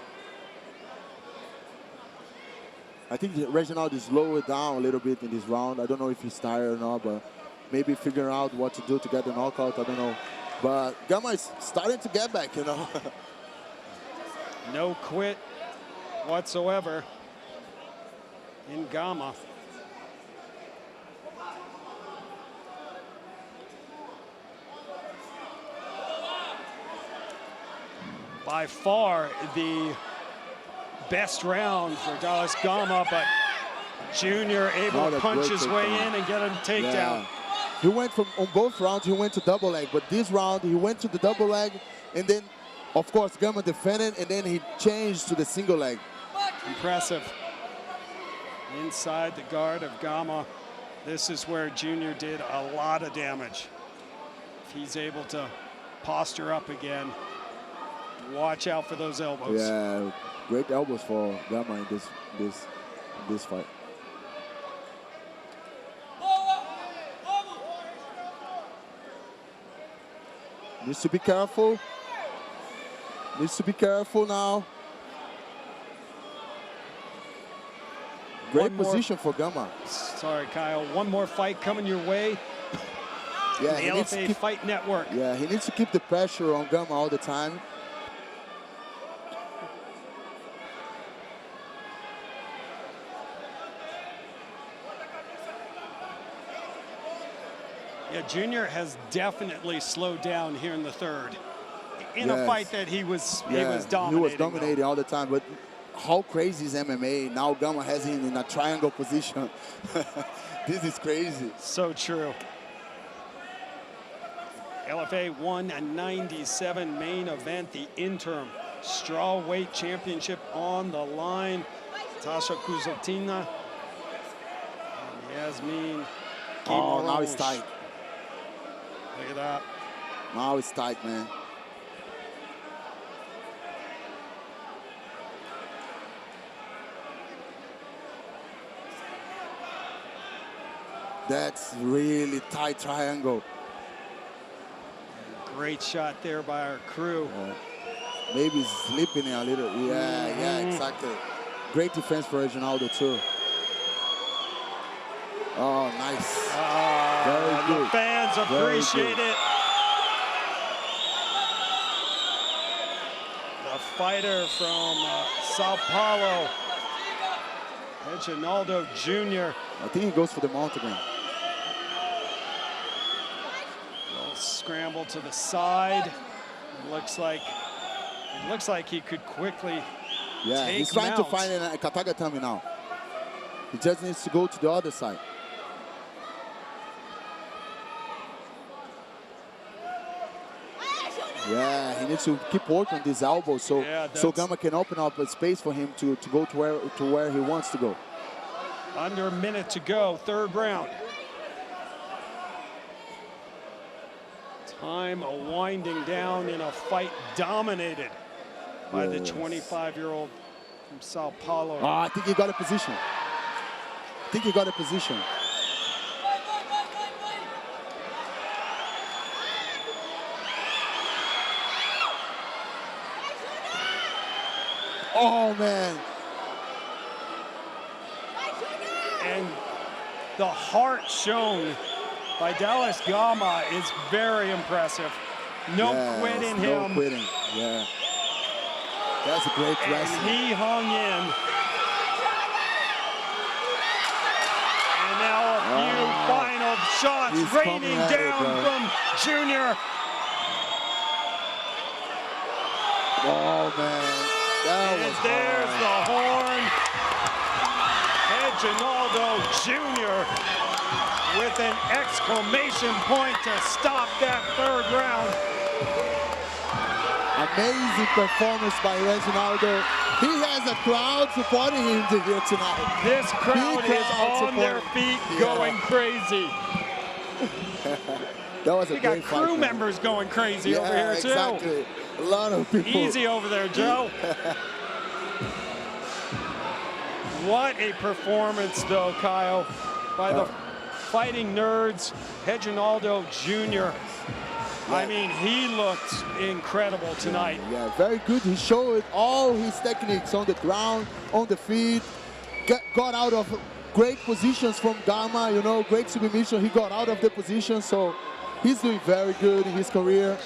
I think Reginaldo is lowered down a little bit in this round. I don't know if he's tired or not, but maybe figuring out what to do to get the knockout. I don't know. But Gama is starting to get back, you know. No quit whatsoever in Gama. by far the best round for Dallys Gama, but Junior able to punch his way in and get a takedown. He went from, on both rounds, he went to double leg, but this round he went to the double leg, and then, of course, Gama defended, and then he changed to the single leg. Impressive. Inside the guard of Gama, this is where Junior did a lot of damage. If he's able to posture up again, watch out for those elbows. Yeah, great elbows for Gama in this fight. Needs to be careful. Needs to be careful now. Great position for Gama. Sorry, Kyle. One more fight coming your way. Yeah, the LFA Fight Network. Yeah, he needs to keep the pressure on Gama all the time. Yeah, Junior has definitely slowed down here in the third. In a fight that he was dominating. He was dominating all the time, but how crazy is MMA? Now Gama has him in a triangle position. This is crazy. So true. LFA 197 main event, the interim strawweight championship on the line. Tasha Kuzotina and Yasmin. Oh, now it's tight. Look at that. Now it's tight, man. That's really tight triangle. Great shot there by our crew. Maybe slipping a little. Yeah, exactly. Great defense for Reginaldo too. Oh, nice. Very good. The fans appreciate it. The fighter from Sao Paulo, Reginaldo Jr. I think he goes for the mount again. Scramble to the side. Looks like he could quickly take he's trying Mount. to find a Katagatame now. He just needs to go to the other side. Yeah, he needs to keep working on this elbow so Gama can open up a space for him to go to where he wants to go. Under a minute to go, third round. Time winding down in a fight dominated by the 25-year-old from Sao Paulo. Oh, I think he got a position. I think he got a position. Oh, man. And the heart shown by Dallys Gama is very impressive. No quitting him. No quitting, yeah. That's a great wrestling. And he hung in. And now a few final shots raining down from Junior. Oh, man. And there's the horn. Reginaldo Jr. with an exclamation point to stop that third round. Amazing performance by Reginaldo. He has a crowd supporting him here tonight. This crowd is on their feet going crazy. That was a we great got crew members going crazy over here too. Exactly. A lot of people. Easy over there, Joe. What a performance, though, Kyle, by the Fighting Nerds, Reginaldo Jr. I mean, he looked incredible tonight. Yeah, very good. He showed all his techniques on the ground, on the feet, got out of great positions from Gama, you know, great submission. He got out of the position, so he's doing very good in his career.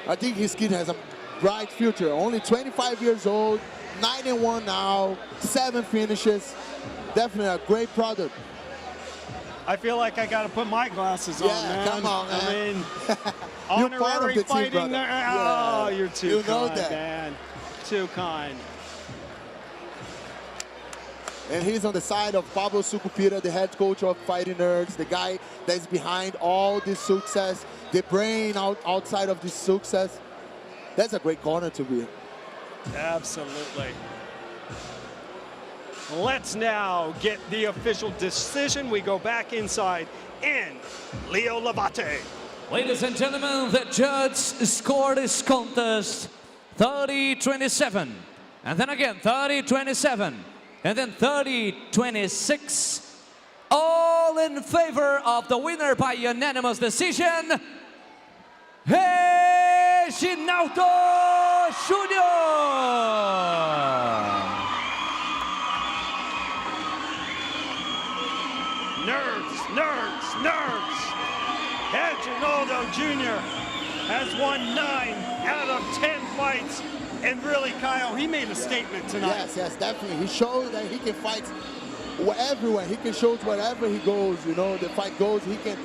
I think his kid has a bright future. Only 25 years old, 9-1 now, 7 finishes. Definitely a great product. I feel like I got to put my glasses on, man. Come on, man. I mean, You're part of honorary the team, fighting. brother. Oh, you're too You know kind, that. man. Too kind. And he's on the side of Pablo Sucupira, the head coach of Fighting Nerds, the guy that's behind all this success, the brain outside of this success. That's a great corner to be in. Absolutely. Let's now get the official decision. We go back inside in Leo Labate. Ladies and gentlemen, the judge scored this contest 30-27, and then again 30-27, and then 30-26, all in favor of the winner by unanimous decision, Reginaldo Jr. Nerds. Reginaldo Jr. has won 9 out of 10 fights. And really, Kyle, he made a statement tonight. Yes, definitely. He showed that he can fight everywhere. He can show wherever he goes. You know, the fight goes, he can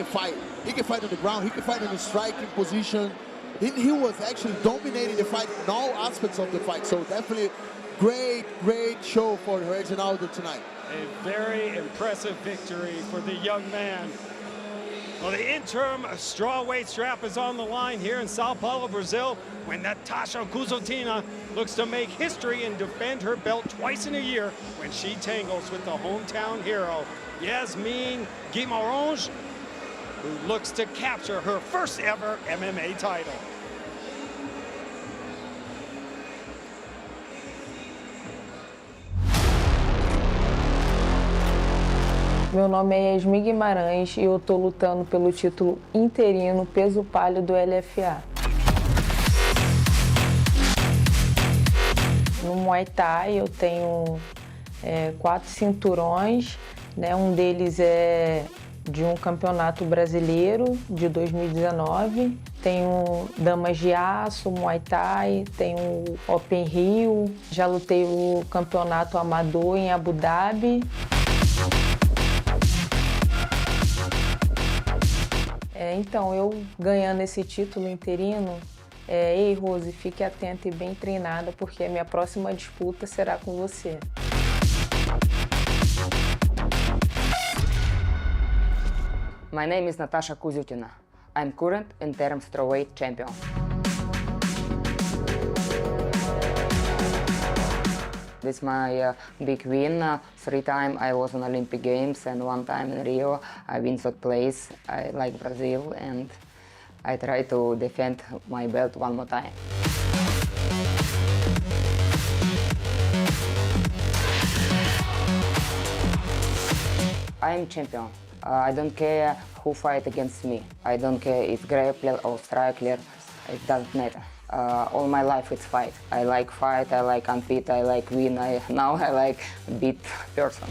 fight. He can fight on the ground. He can fight in the striking position. He was actually dominating the fight in all aspects of the fight. So definitely great show for Reginaldo tonight. A very impressive victory for the young man. Well, the interim strawweight strap is on the line here in Sao Paulo, Brazil, when Natasha Kuzotina looks to make history and defend her belt twice in a year when she tangles with the hometown hero, Yasmin Guimarães, who looks to capture her first ever MMA title. Meu nome é Yasmin Guimarães e eu estou lutando pelo título interino peso palio do LFA. No Muay Thai eu tenho 4 cinturões, né? Um deles é de um campeonato brasileiro de 2019. Tenho damas de aço, Muay Thai, tenho Open Rio, já lutei o campeonato amador em Abu Dhabi. Então, eu ganhando esse título interino, ei, Rose, fique atenta e bem treinada, porque a minha próxima disputa será com você. My name is Natasha Kuzutina. I'm current interim strawweight champion. This is my big win. 3 times I was on Olympic Games and 1 time in Rio. I win third place. I like Brazil and I try to defend my belt 1 more time. I'm champion. I don't care who fight against me. I don't care if grappler or striker. It doesn't matter. All my life it's fight. I like fight, I like compete, I like win. Now I like beat person.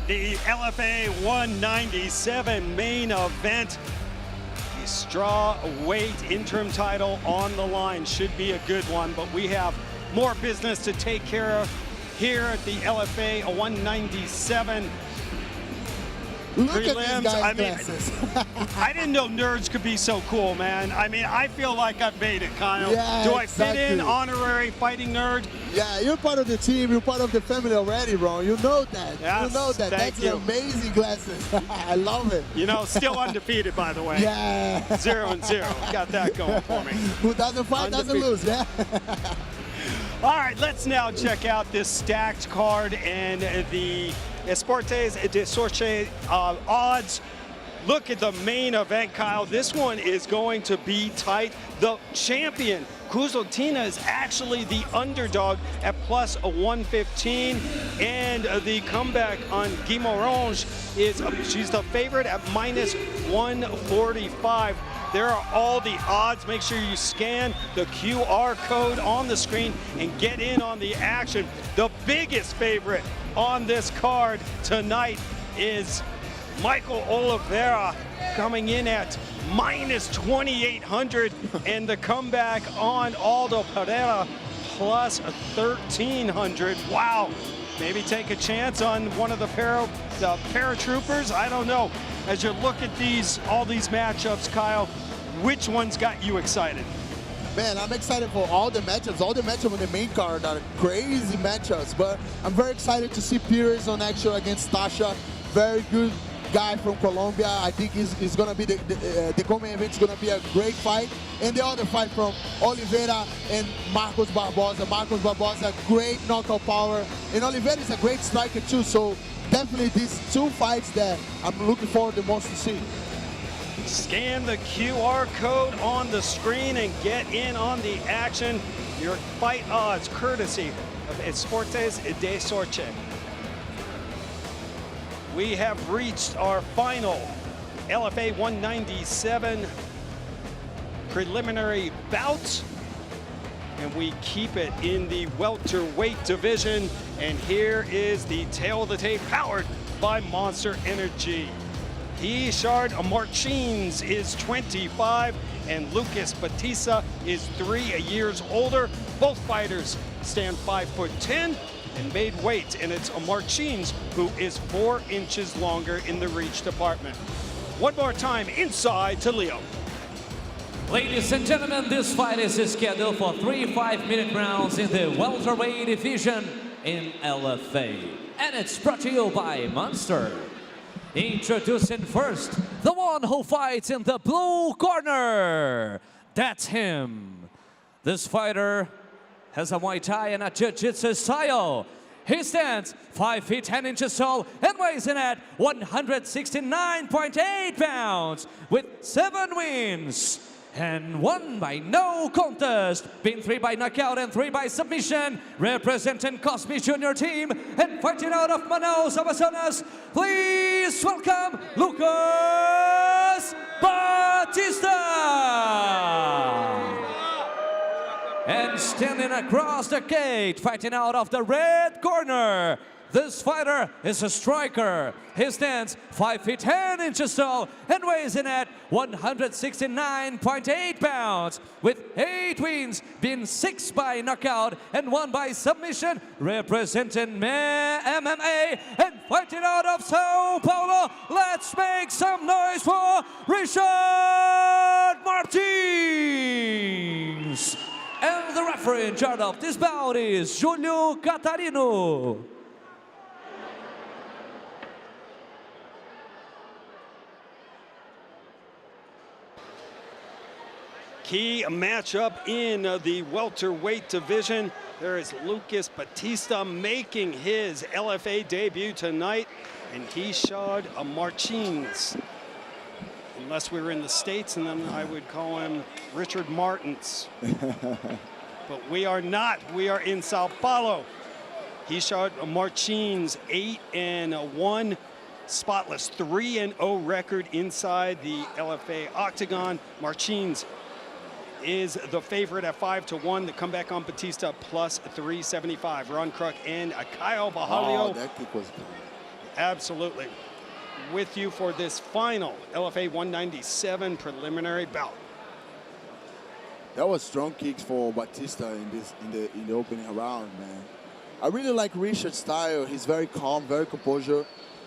The LFA 197 main event, the strawweight interim title on the line. Should be a good one, but we have more business to take care of here at the LFA 197 Look prelims. at these guys' glasses. I didn't know nerds could be so cool, man. I mean, I feel like I've made it, Kyle. Yeah, Do I fit in, exactly. honorary fighting nerd? Yeah, you're part of the team. You're part of the family already, bro. You know that. Yes, you know that. thank That's you. amazing glasses. I love it. You know, still undefeated, by the way. Yeah. 0-0. Got that going for me. Who doesn't fight doesn't lose, yeah? All right, let's now check out this stacked card and the Esportes de Sorche odds. Look at the main event, Kyle. This one is going to be tight. The champion, Kuzoltina, is actually the underdog at plus a 115. And the comeback on Guimaraes is, she's the favorite at minus 145. There are all the odds. Make sure you scan the QR code on the screen and get in on the action. The biggest favorite on this card tonight is Michael Oliveira, coming in at minus 2,800, and the comeback on Aldo Pereira plus 1,300. Wow. Maybe take a chance on one of the paratroopers. I don't know. As you look at all these matchups, Kyle, which one's got you excited? Man, I'm excited for all the matchups. All the matchups on the main card are crazy matchups, but I'm very excited to see Pires on action against Tasha. Very good guy from Colombia. I think he's going to be the co-main event is going to be a great fight. And the other fight from Oliveira and Marcos Barbosa. Marcos Barbosa, great knockout power. And Oliveira is a great striker too. So definitely these two fights that I'm looking forward the most to see. Scan the QR code on the screen and get in on the action. Your fight odds courtesy of Esportes de Sorche. We have reached our final LFA 197 preliminary bout, and we keep it in the welterweight division. And here is the tail of the tape, powered by Monster Energy. Richard Martins is 25, and Lucas Batista is 3 years older. Both fighters stand 5'10" and made weight, and it's Martins who is 4 inches longer in the reach department. One more time, inside to Leo. Ladies and gentlemen, this fight is scheduled for 3 5-minute rounds in the welterweight division in LFA. And it's brought to you by Monster. Introducing first, the one who fights in the blue corner. That's him. This fighter has a Muay Thai and a Jiu-Jitsu style. He stands 5 feet 10 inches tall and weighs in at 169.8 pounds with 7 wins and 1 by no contest, being 3 by knockout and 3 by submission, representing Cosme Junior team and fighting out of Manaus, Amazonas. Please welcome Lucas Batista. And standing across the gate, fighting out of the red corner, this fighter is a striker. He stands 5 feet 10 inches tall and weighs in at 169.8 pounds with 8 wins, being 6 by knockout and 1 by submission, representing MMA and fighting out of Sao Paulo. Let's make some noise for Richard Martins. And the referee in charge of this bout is Julio Catarino. Key matchup in the welterweight division. There is Lucas Batista making his LFA debut tonight, and Richard Martins. Unless we were in the States, and then I would call him Richard Martins. But we are not. We are in Sao Paulo. Richard Martins, 8-1, spotless 3-0 record inside the LFA octagon. Martins is the favorite at 5-1. The comeback on Batista plus 375. Ron Kruk and Kyle Bahalio. Oh, that kick was good. Absolutely. With you for this final LFA 197 preliminary bout. That was strong kicks for Batista in the opening round, man. I really like Richard's style. He's very calm, very composure.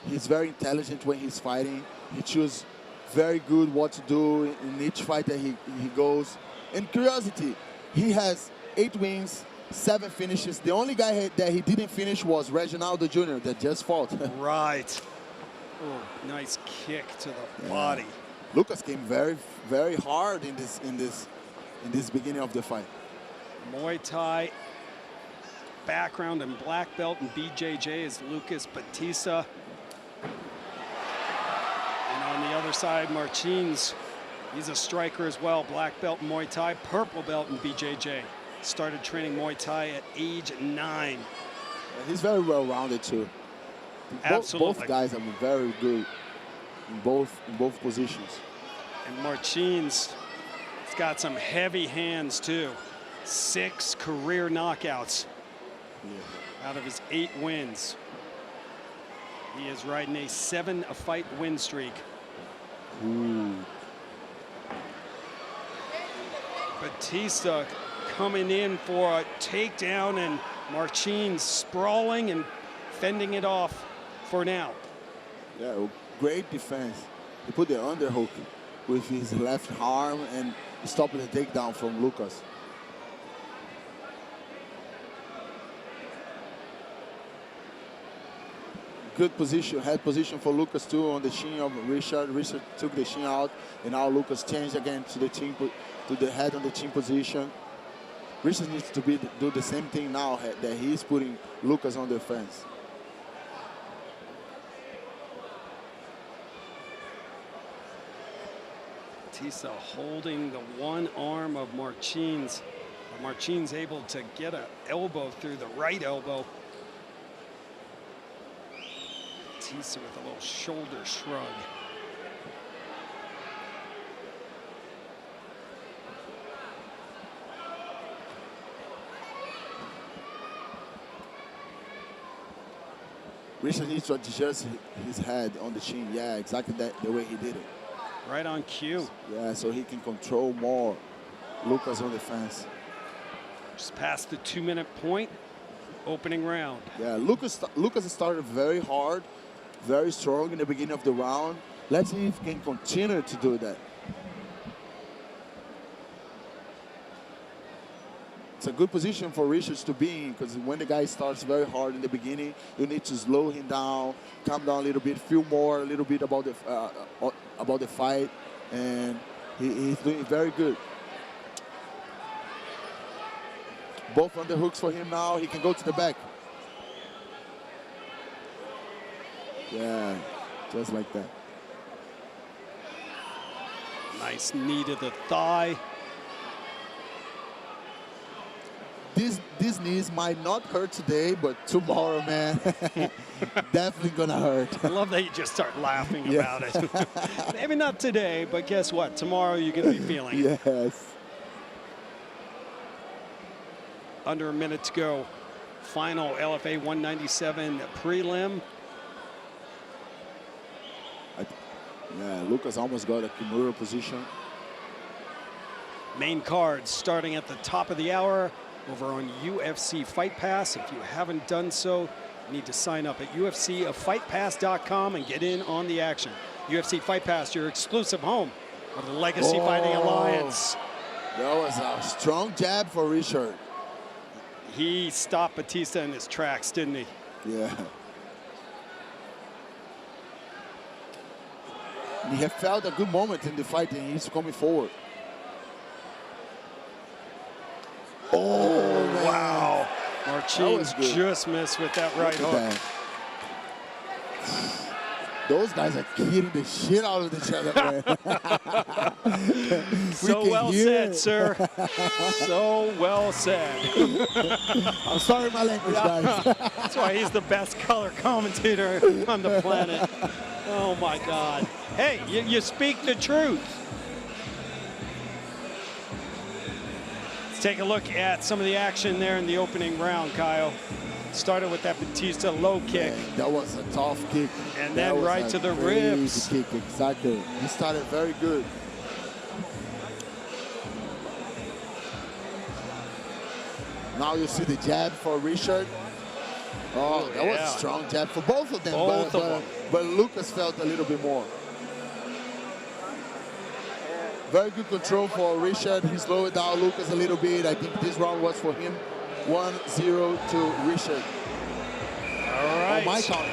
He's very intelligent when he's fighting. He chooses very good what to do in each fight that he goes. And curiosity, he has 8 wins, 7 finishes. The only guy that he didn't finish was Reginaldo Jr. that just fought. Right. Oh, nice kick to the body. Lucas came very, very hard in this beginning of the fight. Muay Thai background and black belt and BJJ is Lucas Batista. And on the other side, Martins, he's a striker as well. Black belt in Muay Thai, purple belt in BJJ. Started training Muay Thai at age 9. He's very well-rounded too. Absolutely. Both guys are very good in both positions. And Martins has got some heavy hands too. 6 career knockouts out of his 8 wins. He is riding a 7-fight win streak. Ooh. Batista coming in for a takedown, and Martins sprawling and fending it off for now. Yeah, great defense. He put the underhook with his left arm and stopped the takedown from Lucas. Good position, head position for Lucas too on the shin of Richard. Richard took the shin out, and now Lucas changed again to the chin, to the head on the chin position. Richard needs to do the same thing now that he's putting Lucas on the fence. Batista holding the one arm of Martins. Martins able to get an elbow through the right elbow. Batista with a little shoulder shrug. Richard needs to adjust his head on the chin. Yeah, exactly the way he did it. Right on cue. Yeah, so he can control more Lucas on the fence. Just past the 2-minute point, opening round. Yeah, Lucas started very hard, very strong in the beginning of the round. Let's see if he can continue to do that. It's a good position for Richards to be in, because when the guy starts very hard in the beginning, you need to slow him down, calm down a little bit, feel more a little bit about the fight, and he's doing very good. Both underhooks for him now. He can go to the back. Yeah, just like that. Nice knee to the thigh. These knees might not hurt today, but tomorrow, man, definitely gonna hurt. I love that you just start laughing about it. Maybe not today, but guess what? Tomorrow you're gonna be feeling it. Yes. Under a minute to go. Final LFA 197 prelim. Yeah, Lucas almost got a Kimura position. Main card starting at the top of the hour over on UFC Fight Pass. If you haven't done so, you need to sign up at UFCFightPass.com and get in on the action. UFC Fight Pass, your exclusive home of the Legacy Fighting Alliance. That was a strong jab for Richard. He stopped Batista in his tracks, didn't he? Yeah. He had felt a good moment in the fight and he's coming forward. Oh, man. Wow. Martins just missed with that right hook. Those guys are kidding the shit out of each other, man. So well said, sir. So well said. I'm sorry, my language, guys. That's why he's the best color commentator on the planet. Oh, my God. Hey, you speak the truth. Let's take a look at some of the action there in the opening round, Kyle. Started with that Batista low kick. Man, that was a tough kick. And then right to the ribs. Kick, exactly. He started very good. Now you see the jab for Richard. Oh, that was a strong jab for both of them. But Lucas felt a little bit more. Very good control for Richard. He slowed down Lucas a little bit. I think this round was for him. 1-0 to Richard. All right. On my count.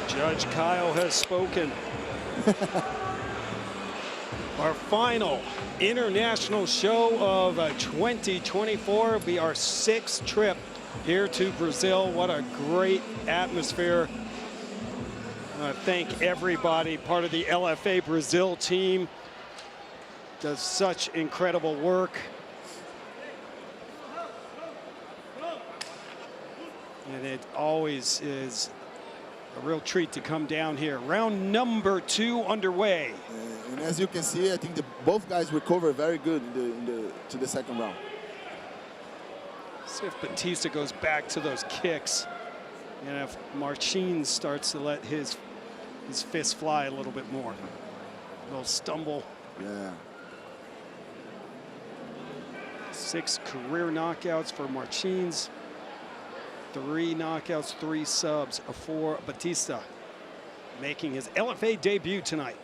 Judge Kyle has spoken. Our final international show of 2024 will be our 6th trip here to Brazil. What a great atmosphere. want to thank everybody, part of the LFA Brazil team. Does such incredible work. And it always is a real treat to come down here. Round number 2 underway. And as you can see, I think both guys recover very good to the second round. See if Batista goes back to those kicks, and if Marcin starts to let his fist fly a little bit more. A little stumble. Yeah. 6 career knockouts for Marcin's. 3 knockouts, 3 subs for Batista, making his LFA debut tonight.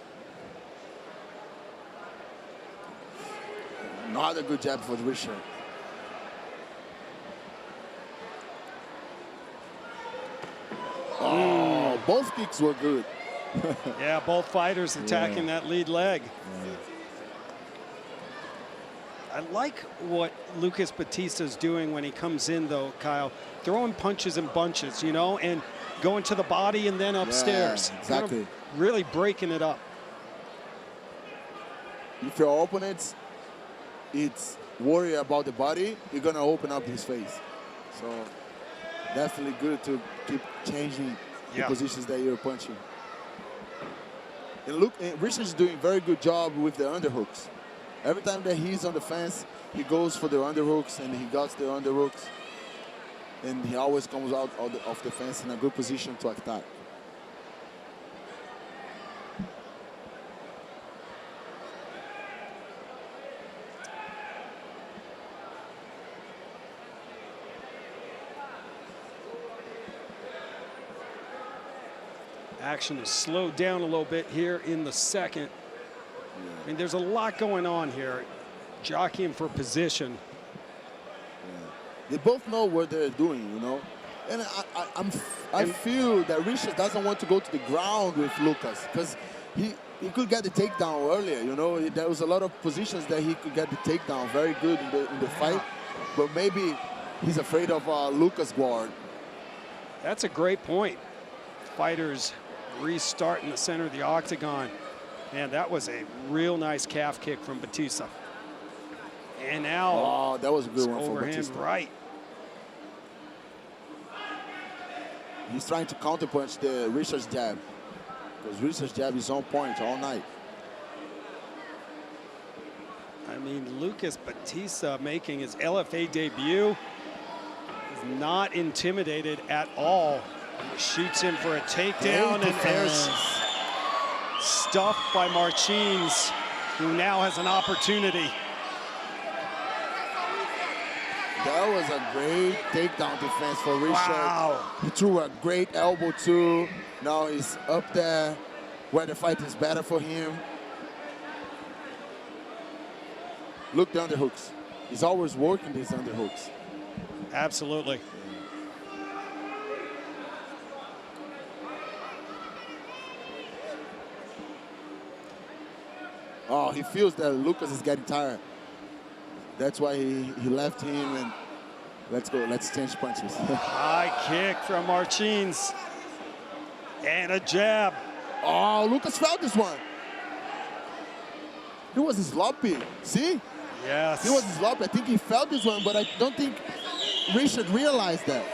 Not a good jab for Richard. Oh, both kicks were good. Yeah, both fighters attacking that lead leg. I like what Lucas Batista's doing when he comes in, though, Kyle. Throwing punches in bunches, you know, and going to the body and then upstairs. Yeah, exactly. Kind of really breaking it up. If your opponent is worried about the body, you're going to open up his face. So definitely good to keep changing the positions that you're punching. And look, Richard's doing a very good job with the underhooks. Every time that he's on the fence, he goes for the underhooks, and he got the underhooks. And he always comes out of the fence in a good position to attack. Action is slowed down a little bit here in the second. I mean, there's a lot going on here. Jockeying for position. They both know what they're doing, you know. And I feel that Richard doesn't want to go to the ground with Lucas because he could get the takedown earlier, you know. There was a lot of positions that he could get the takedown very good in the fight, but maybe he's afraid of Lucas' guard. That's a great point. Fighters restart in the center of the octagon. Man, that was a real nice calf kick from Batista. And now, that was a good one from overhand Batista. right. He's trying to counterpunch the Richard's jab because Richard's jab is on point all night. I mean, Lucas Batista making his LFA debut is not intimidated at all. He shoots him for a takedown, and there's stuffed by Marcins, who now has an opportunity. That was a great takedown defense for Richard. Wow. He threw a great elbow too. Now he's up there where the fight is better for him. Look, the underhooks. He's always working these underhooks. Absolutely. Oh, he feels that Lucas is getting tired. That's why he left him, and let's go. Let's change punches. High kick from Marcins. And a jab. Oh, Lucas felt this one. He was sloppy. See? Yes. He was sloppy. I think he felt this one, but I don't think Richard realized that.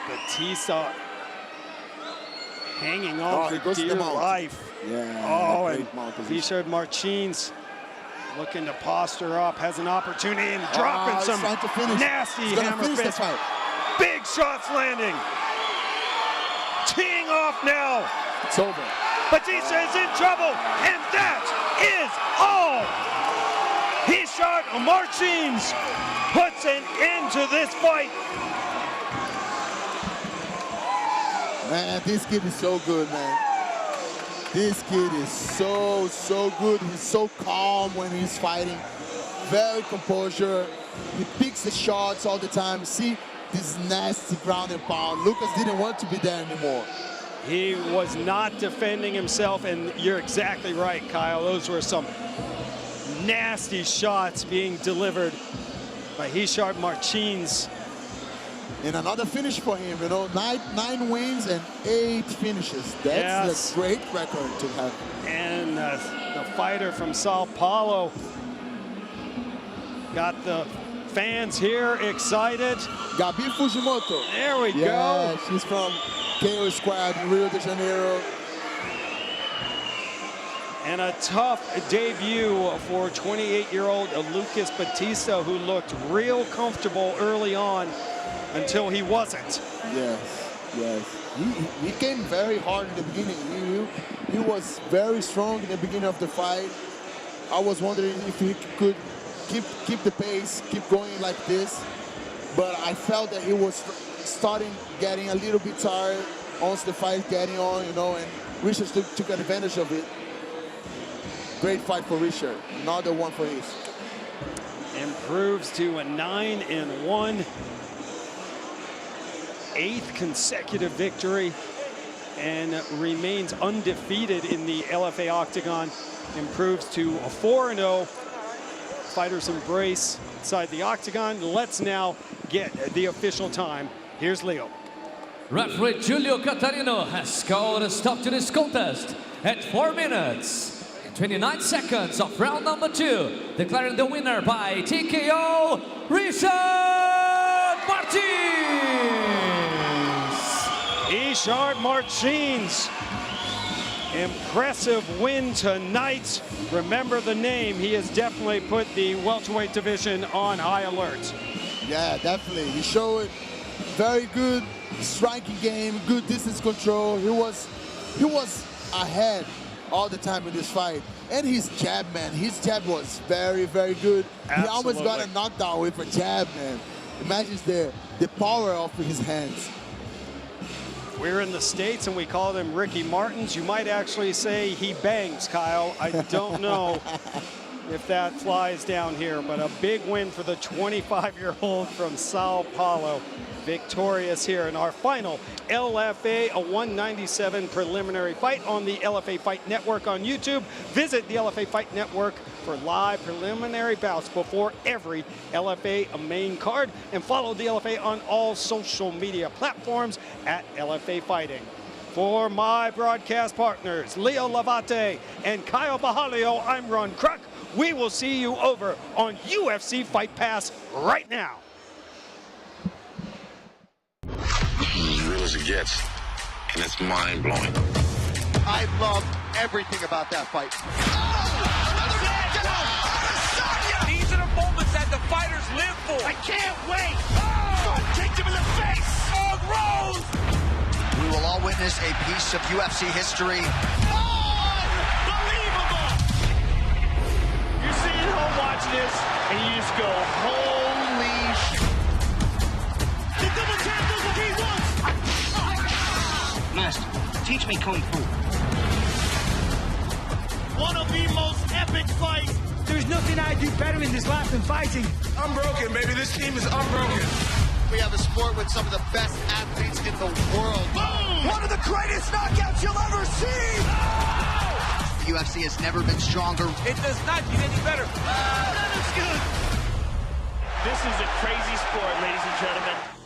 Batista hanging on for dear life. Yeah. Oh, and Richard Marcins looking to posture up, has an opportunity and dropping some nasty hammer fists. Big shots landing. Teeing off now. It's over. Batista is in trouble, and that is all. Richard Marcins puts an end to this fight. Man, this kid is so good, man. This kid is so good. He's so calm when he's fighting. Very composure. He picks the shots all the time. See this nasty ground and pound. Lucas didn't want to be there anymore. He was not defending himself, and you're exactly right, Kyle. Those were some nasty shots being delivered by Richard Marcins. And another finish for him, you know, nine wins and 8 finishes. That's a great record to have. And the fighter from Sao Paulo got the fans here excited. Gabi Fujimoto. There we go. She's from KO Squad in Rio de Janeiro. And a tough debut for 28-year-old Lucas Batista, who looked real comfortable early on until he wasn't. Yes. He came very hard in the beginning. He was very strong in the beginning of the fight. I was wondering if he could keep the pace, keep going like this. But I felt that he was starting getting a little bit tired once the fight getting on, you know, and Richard took advantage of it. Great fight for Richard. Another one for his. Improves to a 9-1. 8th consecutive victory and remains undefeated in the LFA octagon. Improves to a 4-0. Fighters embrace inside the octagon. Let's now get the official time. Here's Leo. Referee Julio Catarino has called a stop to this contest at 4 minutes. 29 seconds of round number 2, declaring the winner by TKO, Richard Martins. Richard Martins. Impressive win tonight. Remember the name. He has definitely put the welterweight division on high alert. Yeah, definitely. He showed very good striking game, good distance control. He was ahead all the time in this fight. And his jab, man, his jab was very, very good. Absolutely. He almost got a knockdown with a jab, man. Imagine the power of his hands. We're in the States and we call them Ricky Martins. You might actually say he bangs, Kyle. I don't know if that flies down here, but a big win for the 25-year-old from Sao Paulo. Victorious here in our final LFA 197 preliminary fight on the LFA Fight Network on YouTube. Visit the LFA Fight Network for live preliminary bouts before every LFA main card, and follow the LFA on all social media platforms at LFA Fighting. For my broadcast partners, Leo Lavate and Kyle Bajalio, I'm Ron Kruk. We will see you over on UFC Fight Pass right now. As real as it gets, and it's mind-blowing. I love everything about that fight. These are the moments that the fighters live for. I can't wait! Oh, kicked him in the face! Oh, Rose! We will all witness a piece of UFC history. Unbelievable! You're sitting at home watching this, and you just go, holy shit. The double tap does what he wants! Master, teach me Kung Fu. One of the most epic fights. There's nothing I do better in this life than fighting. Unbroken, baby. This team is unbroken. We have a sport with some of the best athletes in the world. Boom! One of the greatest knockouts you'll ever see! Oh! The UFC has never been stronger. It does not get any better. Oh, that is good. This is a crazy sport, ladies and gentlemen.